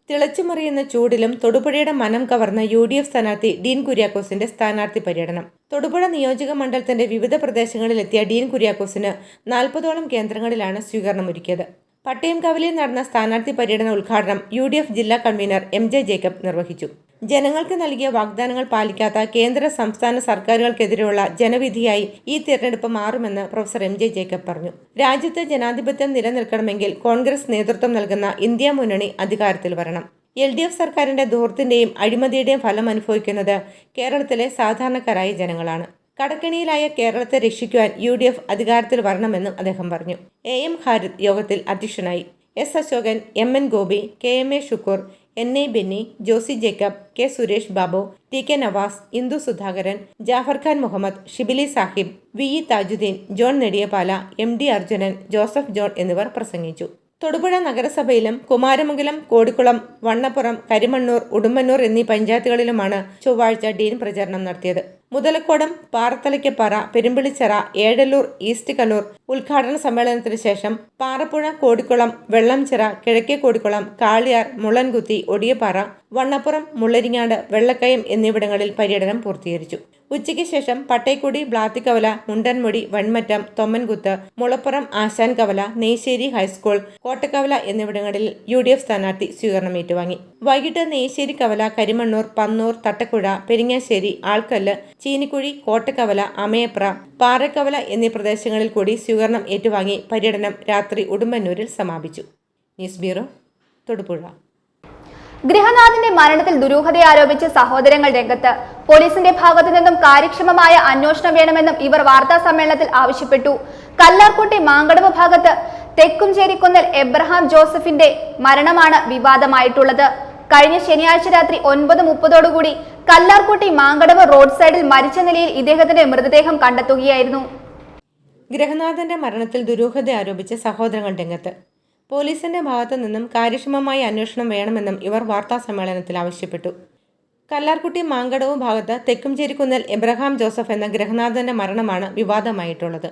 തിളച്ചുമറിയുന്ന ചൂടിലും തൊടുപുഴയുടെ മനം കവർന്ന UDF സ്ഥാനാർത്ഥി ഡീൻ കുര്യാക്കോസിന്റെ സ്ഥാനാർത്ഥി പര്യടനം. തൊടുപുഴ നിയോജക മണ്ഡലത്തിന്റെ വിവിധ പ്രദേശങ്ങളിലെത്തിയ ഡീൻ കുര്യാക്കോസിന് 40ഓളം കേന്ദ്രങ്ങളിലാണ് സ്വീകരണമൊരുക്കിയത്. പട്ടയംകവലയിൽ നടന്ന സ്ഥാനാർത്ഥി പര്യടന ഉദ്ഘാടനം UDF ജില്ലാ കൺവീനർ MJ ജേക്കബ് നിർവഹിച്ചു. ജനങ്ങൾക്ക് നൽകിയ വാഗ്ദാനങ്ങൾ പാലിക്കാത്ത കേന്ദ്ര സംസ്ഥാന സർക്കാരുകൾക്കെതിരെയുള്ള ജനവിധിയായി ഈ തിരഞ്ഞെടുപ്പ് മാറുമെന്ന് പ്രൊഫസർ MJ ജേക്കബ് പറഞ്ഞു. രാജ്യത്ത് ജനാധിപത്യം നിലനിൽക്കണമെങ്കിൽ കോൺഗ്രസ് നേതൃത്വം നൽകുന്ന ഇന്ത്യ മുന്നണി അധികാരത്തിൽ വരണം. LDF സർക്കാരിൻ്റെ ധൂർത്തിൻ്റെയും അഴിമതിയുടെയും ഫലം അനുഭവിക്കുന്നത് കേരളത്തിലെ സാധാരണക്കാരായ ജനങ്ങളാണ്. കടക്കെണിയിലായ കേരളത്തെ രക്ഷിക്കുവാൻ UDF അധികാരത്തിൽ വരണമെന്നും അദ്ദേഹം പറഞ്ഞു. AM ഹാരിത് യോഗത്തിൽ അധ്യക്ഷനായി. S Ashokan, MN Gopi, KMA Shukoor, NA Benny, Josy Jacob, K Suresh Babu, TK Navas, Indu Sudhakaran, Jafar Khan Muhammad, Shibili Sahib, VE Thajudheen, John Nediyapala, MD Arjunan, Joseph John എന്നിവർ പ്രസംഗിച്ചു. തൊടുപുഴ നഗരസഭയിലും കുമാരമംഗലം, കോടിക്കുളം, വണ്ണപ്പുറം, കരിമണ്ണൂർ, ഉടുമ്പന്നൂർ എന്നീ പഞ്ചായത്തുകളിലുമാണ് ചൊവ്വാഴ്ച ഡീൻ പ്രചാരണം നടത്തിയത്. മുതലക്കോടം, പാറത്തലയ്ക്കപ്പാറ, പെരുമ്പിളിച്ചിറ, ഏഴല്ലൂർ, ഈസ്റ്റ് കണ്ണൂർ ഉദ്ഘാടന സമ്മേളനത്തിന് ശേഷം പാറപ്പുഴ, കോടിക്കുളം, വെള്ളംചിറ, കിഴക്കേ കോടിക്കുളം, കാളിയാർ, മുള്ളൻകുത്തി, ഒടിയപ്പാറ, വണ്ണപ്പുറം, മുള്ളരിങ്ങാട്, വെള്ളക്കയം എന്നിവിടങ്ങളിൽ പര്യടനം പൂർത്തീകരിച്ചു. ഉച്ചയ്ക്ക് ശേഷം പട്ടേക്കുടി, ബ്ലാത്തിക്കവല, മുണ്ടൻമുടി, വൺമറ്റം, തൊമ്മൻകുത്ത്, മുളപ്പുറം, ആശാൻകവല, നെയ്ശ്ശേരി ഹൈസ്കൂൾ, കോട്ടക്കവല എന്നിവിടങ്ങളിൽ UDF സ്ഥാനാർത്ഥി സ്വീകരണം ഏറ്റുവാങ്ങി. വൈകിട്ട് നെയ്ശ്ശേരി കവല, കരിമണ്ണൂർ, പന്നൂർ, തട്ടക്കുഴ, പെരിങ്ങാശ്ശേരി, ആൾക്കല്ല്, ചീനിക്കുഴി, കോട്ടക്കവല, അമയപ്ര, പാറക്കവല എന്നീ പ്രദേശങ്ങളിൽ കൂടി സ്വീകരണം ഏറ്റുവാങ്ങി പര്യടനം രാത്രി ഉടുമ്പന്നൂരിൽ സമാപിച്ചു. News bureau, Thodupuzha. ഗൃഹനാഥന്റെ മരണത്തിൽ ദുരൂഹത ആരോപിച്ച് സഹോദരങ്ങൾ രംഗത്ത്. പോലീസിന്റെ ഭാഗത്തു നിന്നും കാര്യക്ഷമമായ അന്വേഷണം വേണമെന്നും ഇവർ വാർത്താ സമ്മേളനത്തിൽ ആവശ്യപ്പെട്ടു. കല്ലാർകുട്ടി മാങ്കടവ് ഭാഗത്ത് തെക്കുംചേരിക്കുന്നൽ എബ്രഹാം ജോസഫിന്റെ മരണമാണ് വിവാദമായിട്ടുള്ളത്. കഴിഞ്ഞ ശനിയാഴ്ച രാത്രി 9:30 കല്ലാർകുട്ടി മാങ്കടവ് റോഡ് സൈഡിൽ മരിച്ച നിലയിൽ ഇദ്ദേഹത്തിന്റെ മൃതദേഹം കണ്ടെത്തുകയായിരുന്നു. ഗൃഹനാഥന്റെ മരണത്തിൽ ദുരൂഹത ആരോപിച്ച് സഹോദരങ്ങൾ രംഗത്ത്. പോലീസിന്റെ ഭാഗത്തു നിന്നും കാര്യക്ഷമമായ അന്വേഷണം വേണമെന്നും ഇവർ വാർത്താ സമ്മേളനത്തിൽ ആവശ്യപ്പെട്ടു. കല്ലാർകുട്ടി മാങ്കടവ് ഭാഗത്ത് തെക്കുംചേരിക്കുന്നൽ എബ്രഹാം ജോസഫ് എന്ന ഗൃഹനാഥന്റെ മരണമാണ് വിവാദമായിട്ടുള്ളത്.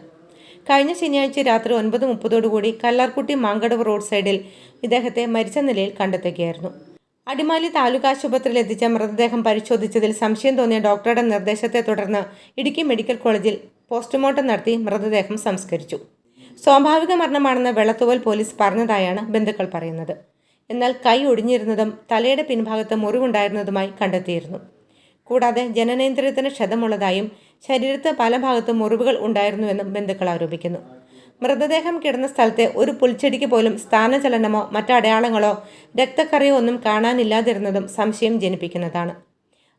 കഴിഞ്ഞ ശനിയാഴ്ച രാത്രി 9:30 കല്ലാർകുട്ടി മാങ്കടവ് റോഡ് സൈഡിൽ ഇദ്ദേഹത്തെ മരിച്ച നിലയിൽ കണ്ടെത്തുകയായിരുന്നു. അടിമാലി താലൂക്ക് ആശുപത്രിയിൽ എത്തിച്ച മൃതദേഹം പരിശോധിച്ചതിൽ സംശയം തോന്നിയ ഡോക്ടറുടെ നിർദ്ദേശത്തെ തുടർന്ന് ഇടുക്കി മെഡിക്കൽ കോളേജിൽ പോസ്റ്റ്മോർട്ടം നടത്തി മൃതദേഹം സംസ്കരിച്ചു. സ്വാഭാവിക മരണമാണെന്ന് വെള്ളത്തൂവൽ പോലീസ് പറഞ്ഞതായാണ് ബന്ധുക്കൾ പറയുന്നത്. എന്നാൽ കൈ ഒടിഞ്ഞിരുന്നതും തലയുടെ പിൻഭാഗത്ത് മുറിവുണ്ടായിരുന്നതുമായി കണ്ടെത്തിയിരുന്നു. കൂടാതെ ജനനേന്ദ്രിയത്തിന് ക്ഷതമുള്ളതായും ശരീരത്ത് പല ഭാഗത്തും മുറിവുകൾ ഉണ്ടായിരുന്നുവെന്നും ബന്ധുക്കൾ ആരോപിക്കുന്നു. മൃതദേഹം കിടന്ന സ്ഥലത്തെ ഒരു പുൽച്ചെടിക്ക് പോലും സ്ഥാനചലനമോ മറ്റടയാളങ്ങളോ രക്തക്കറിയോ ഒന്നും കാണാനില്ലാതിരുന്നതും സംശയം ജനിപ്പിക്കുന്നതാണ്.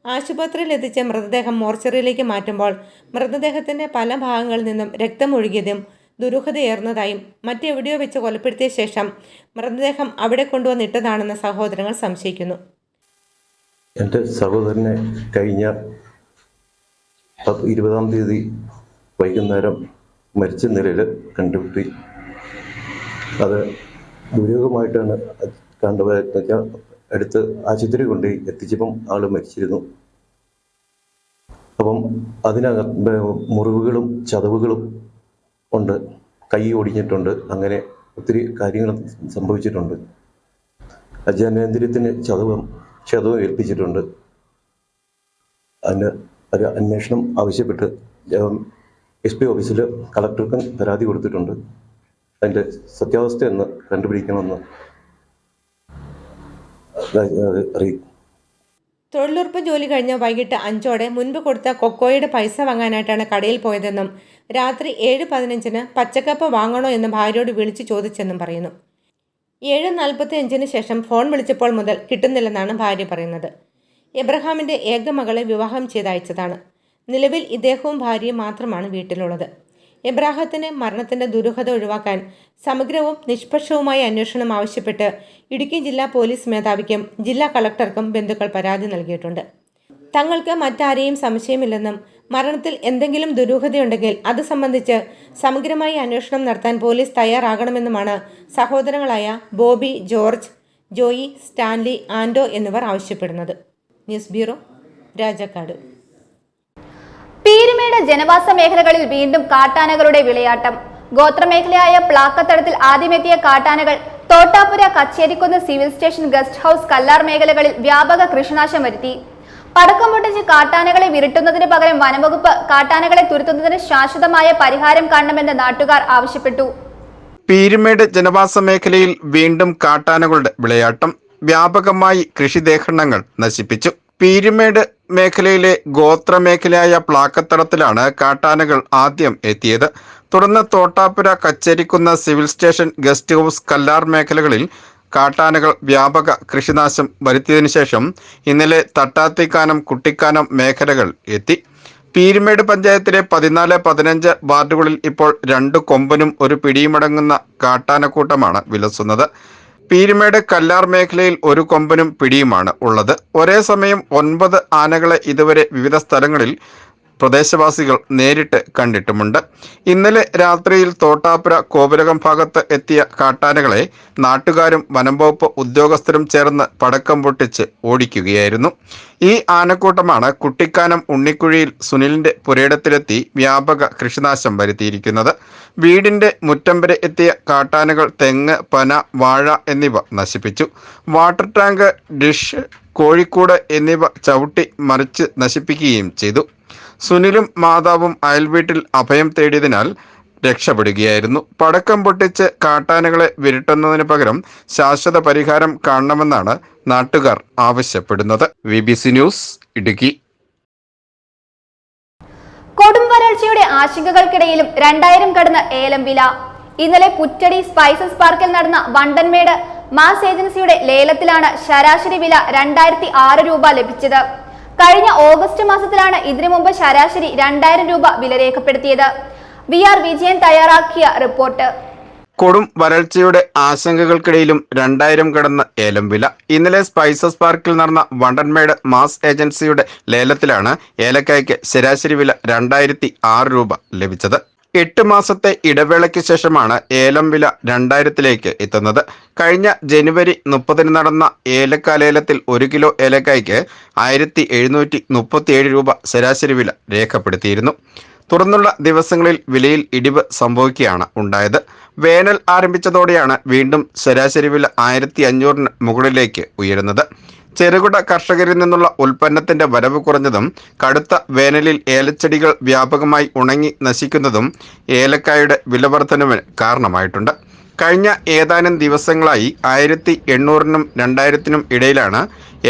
ആശുപത്രിയിൽ എത്തിച്ച മൃതദേഹം മോർച്ചറിയിലേക്ക് മാറ്റുമ്പോൾ മൃതദേഹത്തിന്റെ പല ഭാഗങ്ങളിൽ നിന്നും രക്തമൊഴുകിയതും ദുരൂഹതയേറുന്നതായും മറ്റെവിടെയോ വെച്ച് കൊലപ്പെടുത്തിയ ശേഷം മൃതദേഹം അവിടെ കൊണ്ടുവന്നിട്ടതാണെന്ന് സഹോദരങ്ങൾ സംശയിക്കുന്നു. എൻ്റെ സഹോദരനെ കഴിഞ്ഞ 20-ാം തീയതി വൈകുന്നേരം മരിച്ച നിലയിൽ കണ്ടുപിടി. അത് ദുരൂഹമായിട്ടാണ് കണ്ടുപോയത്. അടുത്ത് ആശുപത്രി കൊണ്ട് എത്തിച്ചപ്പം ആൾ മരിച്ചിരുന്നു. അപ്പം അതിനകത്ത് മുറിവുകളും ചതവുകളും ഉണ്ട്, കൈ ഒടിഞ്ഞിട്ടുണ്ട്, അങ്ങനെ ഒത്തിരി കാര്യങ്ങൾ സംഭവിച്ചിട്ടുണ്ട്. ജനേന്ദ്രിയത്തിന് ക്ഷതവും ഏൽപ്പിച്ചിട്ടുണ്ട്. അതിന് ഒരു അന്വേഷണം ആവശ്യപ്പെട്ട് SP ഓഫീസിൽ കളക്ടർക്കും പരാതി കൊടുത്തിട്ടുണ്ട്. അതിൻ്റെ സത്യാവസ്ഥ എന്ന് കണ്ടുപിടിക്കണമെന്ന് അറിയിക്കും. തൊഴിലുറപ്പ് ജോലി കഴിഞ്ഞ് വൈകിട്ട് 5 മുൻപ് കൊടുത്ത കൊക്കോയുടെ പൈസ വാങ്ങാനായിട്ടാണ് കടയിൽ പോയതെന്നും രാത്രി 7:15 പച്ചക്കപ്പ വാങ്ങണോ എന്ന് ഭാര്യയോട് വിളിച്ചു ചോദിച്ചെന്നും പറയുന്നു. 7:45 ശേഷം ഫോൺ വിളിച്ചപ്പോൾ മുതൽ കിട്ടുന്നില്ലെന്നാണ് ഭാര്യ പറയുന്നത്. എബ്രഹാമിൻ്റെ ഏക മകളെ വിവാഹം ചെയ്തയച്ചതാണ്. നിലവിൽ ഇദ്ദേഹവും ഭാര്യയും മാത്രമാണ് വീട്ടിലുള്ളത്. എബ്രാഹത്തിന്റെ മരണത്തിന്റെ ദുരൂഹത ഒഴിവാക്കാൻ സമഗ്രവും നിഷ്പക്ഷവുമായ അന്വേഷണം ആവശ്യപ്പെട്ട് ഇടുക്കി ജില്ലാ പോലീസ് മേധാവിക്കും ജില്ലാ കളക്ടർക്കും ബന്ധുക്കൾ പരാതി നൽകിയിട്ടുണ്ട്. തങ്ങൾക്ക് മറ്റാരെയും സംശയമില്ലെന്നും മരണത്തിൽ എന്തെങ്കിലും ദുരൂഹതയുണ്ടെങ്കിൽ അത് സംബന്ധിച്ച് സമഗ്രമായി അന്വേഷണം നടത്താൻ പോലീസ് തയ്യാറാകണമെന്നുമാണ് സഹോദരങ്ങളായ Bobby George, Joy, Stanley, Ando എന്നിവർ ആവശ്യപ്പെടുന്നത്. News bureau, Rajakkad. പീരുമേട് ജനവാസ മേഖലകളിൽ വീണ്ടും കാട്ടാനകളുടെ വിളയാട്ടം. ഗോത്രമേഖലയായ പ്ലാക്കത്തടത്തിൽ ആദ്യമെത്തിയ കാട്ടാനകൾ Thottappura, Kacherikunnu civil station, guest house, Kallar മേഖലകളിൽ വ്യാപക കൃഷിനാശം വരുത്തി. പടക്കം പൊട്ടിച്ച് കാട്ടാനകളെ വിരട്ടുന്നതിന് പകരം വനംവകുപ്പ് കാട്ടാനകളെ തുരത്തുന്നതിന് ശാശ്വതമായ പരിഹാരം കാണണമെന്ന് നാട്ടുകാർ ആവശ്യപ്പെട്ടു. പീരുമേട് ജനവാസ മേഖലയിൽ വീണ്ടും കാട്ടാനകളുടെ വിളയാട്ടം. വ്യാപകമായി കൃഷിദേഹരണങ്ങൾ നശിപ്പിച്ചു. പീരുമേട് മേഖലയിലെ ഗോത്രമേഖലയായ പ്ലാക്കത്തടത്തിലാണ് കാട്ടാനകൾ ആദ്യം എത്തിയത്. തുടർന്ന് Thottappura, Kacherikunnu civil station, guest house, Kallar മേഖലകളിൽ കാട്ടാനകൾ വ്യാപക കൃഷിനാശം വരുത്തിയതിനു ശേഷം ഇന്നലെ തട്ടാത്തിക്കാനം, കുട്ടിക്കാനം മേഖലകൾ എത്തി. പീരുമേട് പഞ്ചായത്തിലെ 14, 15 വാർഡുകളിൽ ഇപ്പോൾ 2 കൊമ്പനും 1 പിടിയുമടങ്ങുന്ന കാട്ടാനക്കൂട്ടമാണ് വിലസുന്നത്. പീരുമേട് കല്ലാർ മേഖലയിൽ 1 കൊമ്പനും പിടിയുമാണ് ഉള്ളത്. ഒരേ സമയം 9 ആനകളെ ഇതുവരെ വിവിധ സ്ഥലങ്ങളിൽ പ്രദേശവാസികൾ നേരിട്ട് കണ്ടിട്ടുമുണ്ട്. ഇന്നലെ രാത്രിയിൽ തോട്ടാപ്പുര, കോവിലകം ഭാഗത്ത് എത്തിയ കാട്ടാനകളെ നാട്ടുകാരും വനംവകുപ്പ് ഉദ്യോഗസ്ഥരും ചേർന്ന് പടക്കം പൊട്ടിച്ച് ഓടിക്കുകയായിരുന്നു. ഈ ആനക്കൂട്ടമാണ് കുട്ടിക്കാനം ഉണ്ണിക്കുഴിയിൽ സുനിലിന്റെ പുരയിടത്തിലെത്തി വ്യാപക കൃഷിനാശം വരുത്തിയിരിക്കുന്നത്. വീടിന്റെ മുറ്റം വരെ എത്തിയ കാട്ടാനകൾ തെങ്ങ്, പന, വാഴ എന്നിവ നശിപ്പിച്ചു. വാട്ടർ ടാങ്ക്, ഡിഷ്, കോഴിക്കൂട് എന്നിവ ചവിട്ടി മറിച്ച് നശിപ്പിക്കുകയും ചെയ്തു. സുനിലും മാതാവും അയൽവീട്ടിൽ അഭയം തേടിയതിനാൽ രക്ഷപ്പെടുകയായിരുന്നു. പടക്കം പൊട്ടിച്ച് കാട്ടാനകളെ വിരട്ടുന്നതിന് പകരം ശാശ്വത പരിഹാരം കാണണമെന്നാണ് നാട്ടുകാർ ആവശ്യപ്പെടുന്നത്. VBC news, Idukki. കൊടും വരൾച്ചയുടെ ആശങ്കകൾക്കിടയിലും 2000 കടന്ന് ഏലം വില. ഇന്നലെ പുറ്റടി സ്പൈസസ് പാർക്കിൽ നടന്ന വണ്ടൻമേട് മാസ് ഏജൻസിയുടെ ലേലത്തിലാണ് ശരാശരി വില 2006 രൂപ ലഭിച്ചത്. കഴിഞ്ഞ ഓഗസ്റ്റ് മാസത്തിലാണ് ഇതിനു മുമ്പ് ശരാശരി 2000 രൂപ വില രേഖപ്പെടുത്തിയത്. VR വിജയൻ തയ്യാറാക്കിയ റിപ്പോർട്ട്. കൊടും വരൾച്ചയുടെ ആശങ്കകൾക്കിടയിലും 2000 കടന്ന് ഏലം വില. ഇന്നലെ സ്പൈസസ് പാർക്കിൽ നടന്ന വണ്ടൻമേട് മാസ് ഏജൻസിയുടെ ലേലത്തിലാണ് ഏലക്കായ്ക്ക് ശരാശരി വില 2006 രൂപ ലഭിച്ചത്. 8 മാസത്തെ ഇടവേളയ്ക്ക് ശേഷമാണ് ഏലം വില 2000-ലേക്ക് എത്തുന്നത്. കഴിഞ്ഞ ജനുവരി 30-ന് നടന്ന ഏലക്ക ലേലത്തിൽ 1 കിലോ ഏലക്കായ്ക്ക് 1737 രൂപ ശരാശരി വില രേഖപ്പെടുത്തിയിരുന്നു. തുടർന്നുള്ള ദിവസങ്ങളിൽ വിലയിൽ ഇടിവ് സംഭവിക്കുകയാണ് ഉണ്ടായത്. വേനൽ ആരംഭിച്ചതോടെയാണ് വീണ്ടും ശരാശരി വില 1500-ന് മുകളിലേക്ക് ഉയരുന്നത്. ചെറുകിട കർഷകരിൽ നിന്നുള്ള ഉൽപ്പന്നത്തിന്റെ വരവ് കുറഞ്ഞതും കടുത്ത വേനലിൽ ഏലച്ചെടികൾ വ്യാപകമായി ഉണങ്ങി നശിക്കുന്നതും ഏലക്കായുടെ വിലവർധനവിന് കാരണമായിട്ടുണ്ട്. കഴിഞ്ഞ ഏതാനും ദിവസങ്ങളായി 1800-നും 2000-നും ഇടയിലാണ്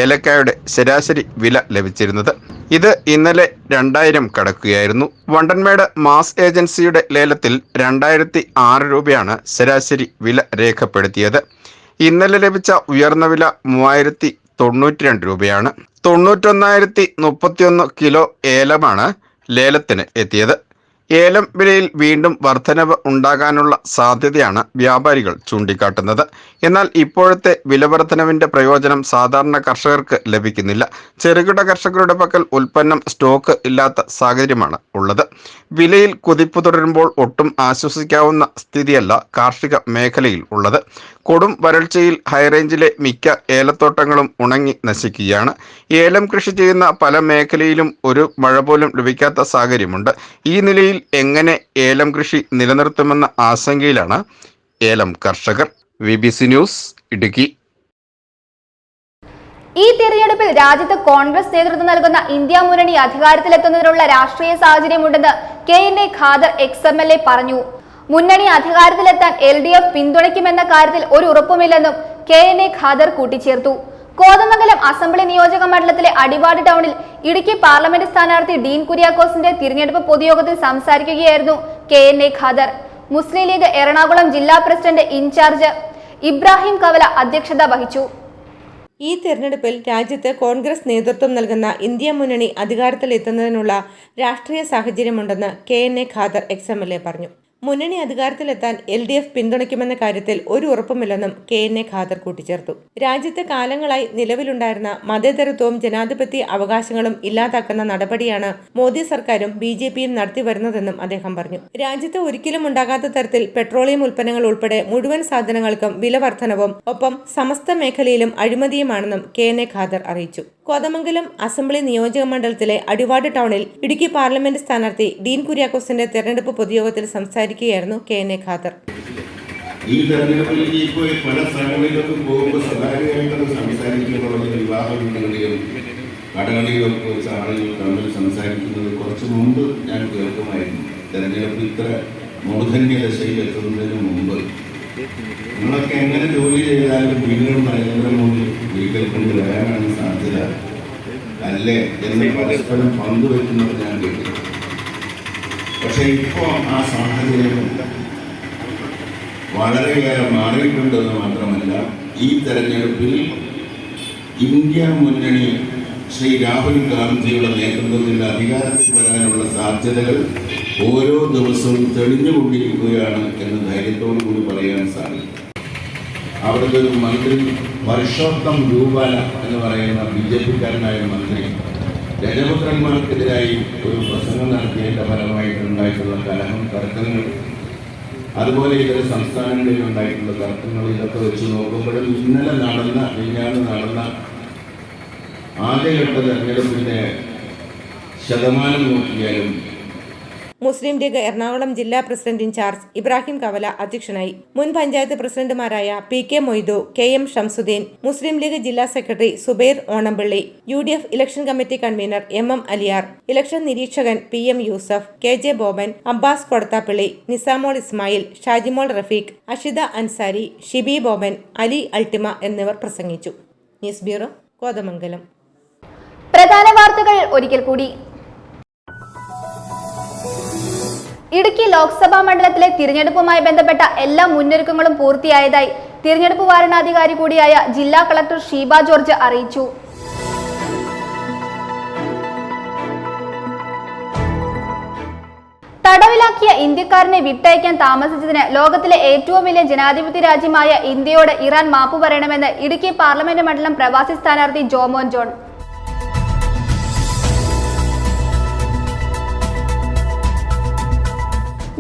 ഏലക്കായുടെ ശരാശരി വില ലഭിച്ചിരുന്നത്. ഇത് ഇന്നലെ 2000 കടക്കുകയായിരുന്നു. വണ്ടൻമേട് മാസ് ഏജൻസിയുടെ ലേലത്തിൽ 2006 രൂപയാണ് ശരാശരി വില രേഖപ്പെടുത്തിയത്. ഇന്നലെ ലഭിച്ച ഉയർന്ന വില 3092 രൂപയാണ്. 91,031 കിലോ ഏലമാണ് ലേലത്തിന് എത്തിയത്. ഏലം വിലയിൽ വീണ്ടും വർധനവ് ഉണ്ടാകാനുള്ള സാധ്യതയാണ് വ്യാപാരികൾ ചൂണ്ടിക്കാട്ടുന്നത്. എന്നാൽ ഇപ്പോഴത്തെ വിലവർധനവിന്റെ പ്രയോജനം സാധാരണ കർഷകർക്ക് ലഭിക്കുന്നില്ല. ചെറുകിട കർഷകരുടെ പക്കൽ ഉൽപ്പന്നം സ്റ്റോക്ക് ഇല്ലാത്ത സാഹചര്യമാണ് ഉള്ളത്. വിലയിൽ കുതിപ്പ് തുടരുമ്പോൾ ഒട്ടും ആശ്വസിക്കാവുന്ന സ്ഥിതിയല്ല കാർഷിക മേഖലയിൽ ഉള്ളത്. കൊടും വരൾച്ചയിൽ ഹൈറേഞ്ചിലെ മിക്ക ഏലത്തോട്ടങ്ങളും ഉണങ്ങി നശിക്കുകയാണ്. ഏലം കൃഷി ചെയ്യുന്ന പല മേഖലയിലും ഒരു മഴ പോലും ലഭിക്കാത്ത സാഹചര്യമുണ്ട്. ഈ നിലയിൽ എങ്ങനെ ഏലം കൃഷി നിലനിർത്തുമെന്ന ആശങ്കയിലാണ് ഏലം കർഷകർ. VBC news, Idukki. ഈ തിരഞ്ഞെടുപ്പിൽ രാജ്യത്ത് കോൺഗ്രസ് നേതൃത്വം നൽകുന്ന ഇന്ത്യ മുന്നണി അധികാരത്തിലെത്തുന്നതിനുള്ള രാഷ്ട്രീയ സാഹചര്യമുണ്ടെന്ന് KNA ഖാദർ XMLA പറഞ്ഞു. മുന്നണി അധികാരത്തിലെത്താൻ LDF പിന്തുണയ്ക്കുമെന്ന കാര്യത്തിൽ ഒരു ഉറപ്പുമില്ലെന്നും KNA ഖാദർ കൂട്ടിച്ചേർത്തു. കോതമംഗലം അസംബ്ലി നിയോജക മണ്ഡലത്തിലെ അടിവാട് ടൗണിൽ ഇടുക്കി പാർലമെന്റ് സ്ഥാനാർത്ഥി ഡീൻ കുര്യാക്കോസിന്റെ തിരഞ്ഞെടുപ്പ് പൊതുയോഗത്തിൽ സംസാരിക്കുകയായിരുന്നു KNA ഖാദർ. മുസ്ലിം ലീഗ് എറണാകുളം ജില്ലാ പ്രസിഡന്റ് ഇൻചാർജ് ഇബ്രാഹിം കവല അധ്യക്ഷത വഹിച്ചു. ഈ തെരഞ്ഞെടുപ്പിൽ രാജ്യത്ത് കോൺഗ്രസ് നേതൃത്വം നൽകുന്ന ഇന്ത്യ മുന്നണി അധികാരത്തിലെത്തുന്നതിനുള്ള രാഷ്ട്രീയ സാഹചര്യമുണ്ടെന്ന് KNA ഖാദർ XMLA പറഞ്ഞു. മുന്നണി അധികാരത്തിലെത്താൻ LDF പിന്തുണയ്ക്കുമെന്ന കാര്യത്തിൽ ഒരു ഉറപ്പുമില്ലെന്നും KNA ഖാദർ കൂട്ടിച്ചേർത്തു. രാജ്യത്ത് കാലങ്ങളായി നിലവിലുണ്ടായിരുന്ന മതേതരത്വവും ജനാധിപത്യ അവകാശങ്ങളും ഇല്ലാതാക്കുന്ന നടപടിയാണ് മോദി സർക്കാരും BJPയും നടത്തി വരുന്നതെന്നും അദ്ദേഹം പറഞ്ഞു. രാജ്യത്ത് ഒരിക്കലും ഉണ്ടാകാത്ത തരത്തിൽ പെട്രോളിയം ഉൽപ്പന്നങ്ങൾ ഉൾപ്പെടെ മുഴുവൻ സാധനങ്ങൾക്കും വില വർധനവും ഒപ്പം സമസ്ത മേഖലയിലും അഴിമതിയുമാണെന്നും KNA ഖാദർ അറിയിച്ചു. കോതമംഗലം അസംബ്ലി നിയോജക മണ്ഡലത്തിലെ അടിവാട് ടൗണിൽ ഇടുക്കി പാർലമെന്റ് സ്ഥാനാർത്ഥി ഡീൻ കുര്യാക്കോസിന്റെ തെരഞ്ഞെടുപ്പ് പൊതുയോഗത്തിൽ സംസാരിക്കുകയായിരുന്നു KNA ഖാദർ. ഈ തെരഞ്ഞെടുപ്പിൽ ഇപ്പോൾ പല സ്ഥലങ്ങളിലേക്കും പോകുമ്പോൾ സ്വകാര്യമായിട്ടൊക്കെ സംസാരിക്കുമ്പോൾ വിവാഹ വീടുകളിലും കടകളിലും കുറിച്ച് ആളുകൾ തമ്മിൽ സംസാരിക്കുന്നത് കുറച്ച് മുമ്പ് ഞാൻ കേൾക്കുമായിരുന്നു. തെരഞ്ഞെടുപ്പ് ഇത്ര മൂർധന്യ ദശയിൽ എത്തുന്നതിന് മുമ്പ് നിങ്ങളൊക്കെ എങ്ങനെ ജോലി ചെയ്താലും വീണ്ടും നരേന്ദ്രമോദി വീട്ടിൽ കൊണ്ട് വരാനാണ് സാധ്യത അല്ലേ എന്ന് പരസ്പരം പങ്കുവെക്കുന്നത് ഞാൻ കേട്ടു. പക്ഷെ ഇപ്പോൾ ആ സാഹചര്യം വളരെയേറെ മാറിയിട്ടുണ്ടെന്ന് മാത്രമല്ല ഈ തെരഞ്ഞെടുപ്പിൽ ഇന്ത്യ മുന്നണി ശ്രീ രാഹുൽ ഗാന്ധിയുടെ നേതൃത്വത്തിൽ അധികാരത്തിൽ വരാനുള്ള സാധ്യതകൾ ഓരോ ദിവസവും തെളിഞ്ഞുകൊണ്ടിരിക്കുകയാണ് എന്ന് ധൈര്യത്തോടു കൂടി പറയാൻ സാധിക്കും. അവിടുത്തെ ഒരു മന്ത്രി വർഷോത്തം രൂപാല എന്ന് പറയുന്ന BJP-കാരനായ മന്ത്രി രജപുത്രന്മാർക്കെതിരായി ഒരു പ്രസംഗം നടത്തിയതിൻ്റെ ഫലമായിട്ടുണ്ടായിട്ടുള്ള കലഹം, തർക്കങ്ങൾ, അതുപോലെ ഇതര സംസ്ഥാനങ്ങളിൽ ഉണ്ടായിട്ടുള്ള തർക്കങ്ങൾ, ഇതൊക്കെ വെച്ച് നോക്കുമ്പോഴും മിനിഞ്ഞാന്ന് നടന്ന ആദ്യഘട്ട തെരഞ്ഞെടുപ്പിൻ്റെ ശതമാനം നോക്കിയാലും മുസ്ലിം ലീഗ് എറണാകുളം ജില്ലാ പ്രസിഡന്റ് ഇൻചാർജ് ഇബ്രാഹിം കവല അധ്യക്ഷനായി. മുൻ പഞ്ചായത്ത് പ്രസിഡന്റുമാരായ PK മൊയ്തു, KM ഷംസുദ്ദീൻ, മുസ്ലിം ലീഗ് ജില്ലാ secretary Zubair Onampally, UDF election committee convener MM Aliyar, election നിരീക്ഷകൻ PM Yusuf, KJ Boban, Abbas Kodathappally, Nisamol Ismail, Shajimol Rafeeq, Ashitha Ansari, Shibi Boban, Ali Ultima എന്നിവർ പ്രസംഗിച്ചു. News bureau, Kothamangalam. പ്രധാന വാർത്തകൾ ഒരിക്കൽ കൂടി. ഇടുക്കി ലോക്സഭാ മണ്ഡലത്തിലെ തിരഞ്ഞെടുപ്പുമായി ബന്ധപ്പെട്ട എല്ലാ മുന്നൊരുക്കങ്ങളും പൂർത്തിയായതായി തിരഞ്ഞെടുപ്പ് വരണാധികാരി കൂടിയായ ജില്ലാ കളക്ടർ ഷീബ ജോർജ് അറിയിച്ചു. തടവിലാക്കിയ ഇന്ത്യക്കാരനെ വിട്ടയക്കാൻ താമസിച്ചതിന് ലോകത്തിലെ ഏറ്റവും വലിയ ജനാധിപത്യ രാജ്യമായ ഇന്ത്യയോട് ഇറാൻ മാപ്പ് പറയണമെന്ന് ഇടുക്കി പാർലമെന്റ് മണ്ഡലം പ്രവാസി സ്ഥാനാർത്ഥി Jomon John.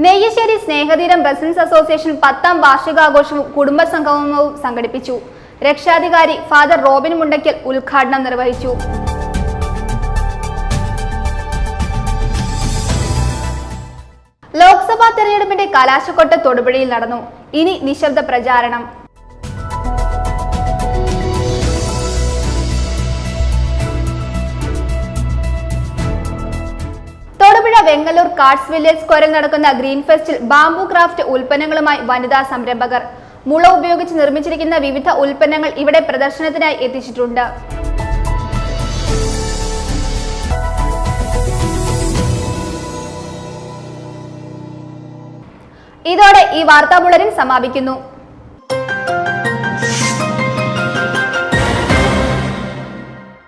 Neyyassery Snehatheeram residence association 10ാം വാർഷികാഘോഷവും കുടുംബസംഗമവും സംഘടിപ്പിച്ചു. രക്ഷാധികാരി ഫാദർ റോബിൻ മുണ്ടയ്ക്കൽ ഉദ്ഘാടനം നിർവഹിച്ചു. ലോക്സഭാ തെരഞ്ഞെടുപ്പിന്റെ കലാശക്കൊട്ട് തൊടുപുഴയിൽ നടന്നു. ഇനി നിശബ്ദ പ്രചാരണം. തൊടുപുഴ വെങ്ങല്ലൂർ കാർട്സ് വില്ലേജ് സ്ക്വയറിൽ നടക്കുന്ന ഗ്രീൻ ഫെസ്റ്റിൽ ബാംബു ക്രാഫ്റ്റ് ഉൽപ്പന്നങ്ങളുമായി വനിതാ സംരംഭകർ. മുള ഉപയോഗിച്ച് നിർമ്മിച്ചിരിക്കുന്ന വിവിധ ഉൽപ്പന്നങ്ങൾ ഇവിടെ പ്രദർശനത്തിനായി എത്തിച്ചിട്ടുണ്ട്. ഇതോടെ ഈ വാർത്താ ബുള്ളറ്റിൻ സമാപിക്കുന്നു.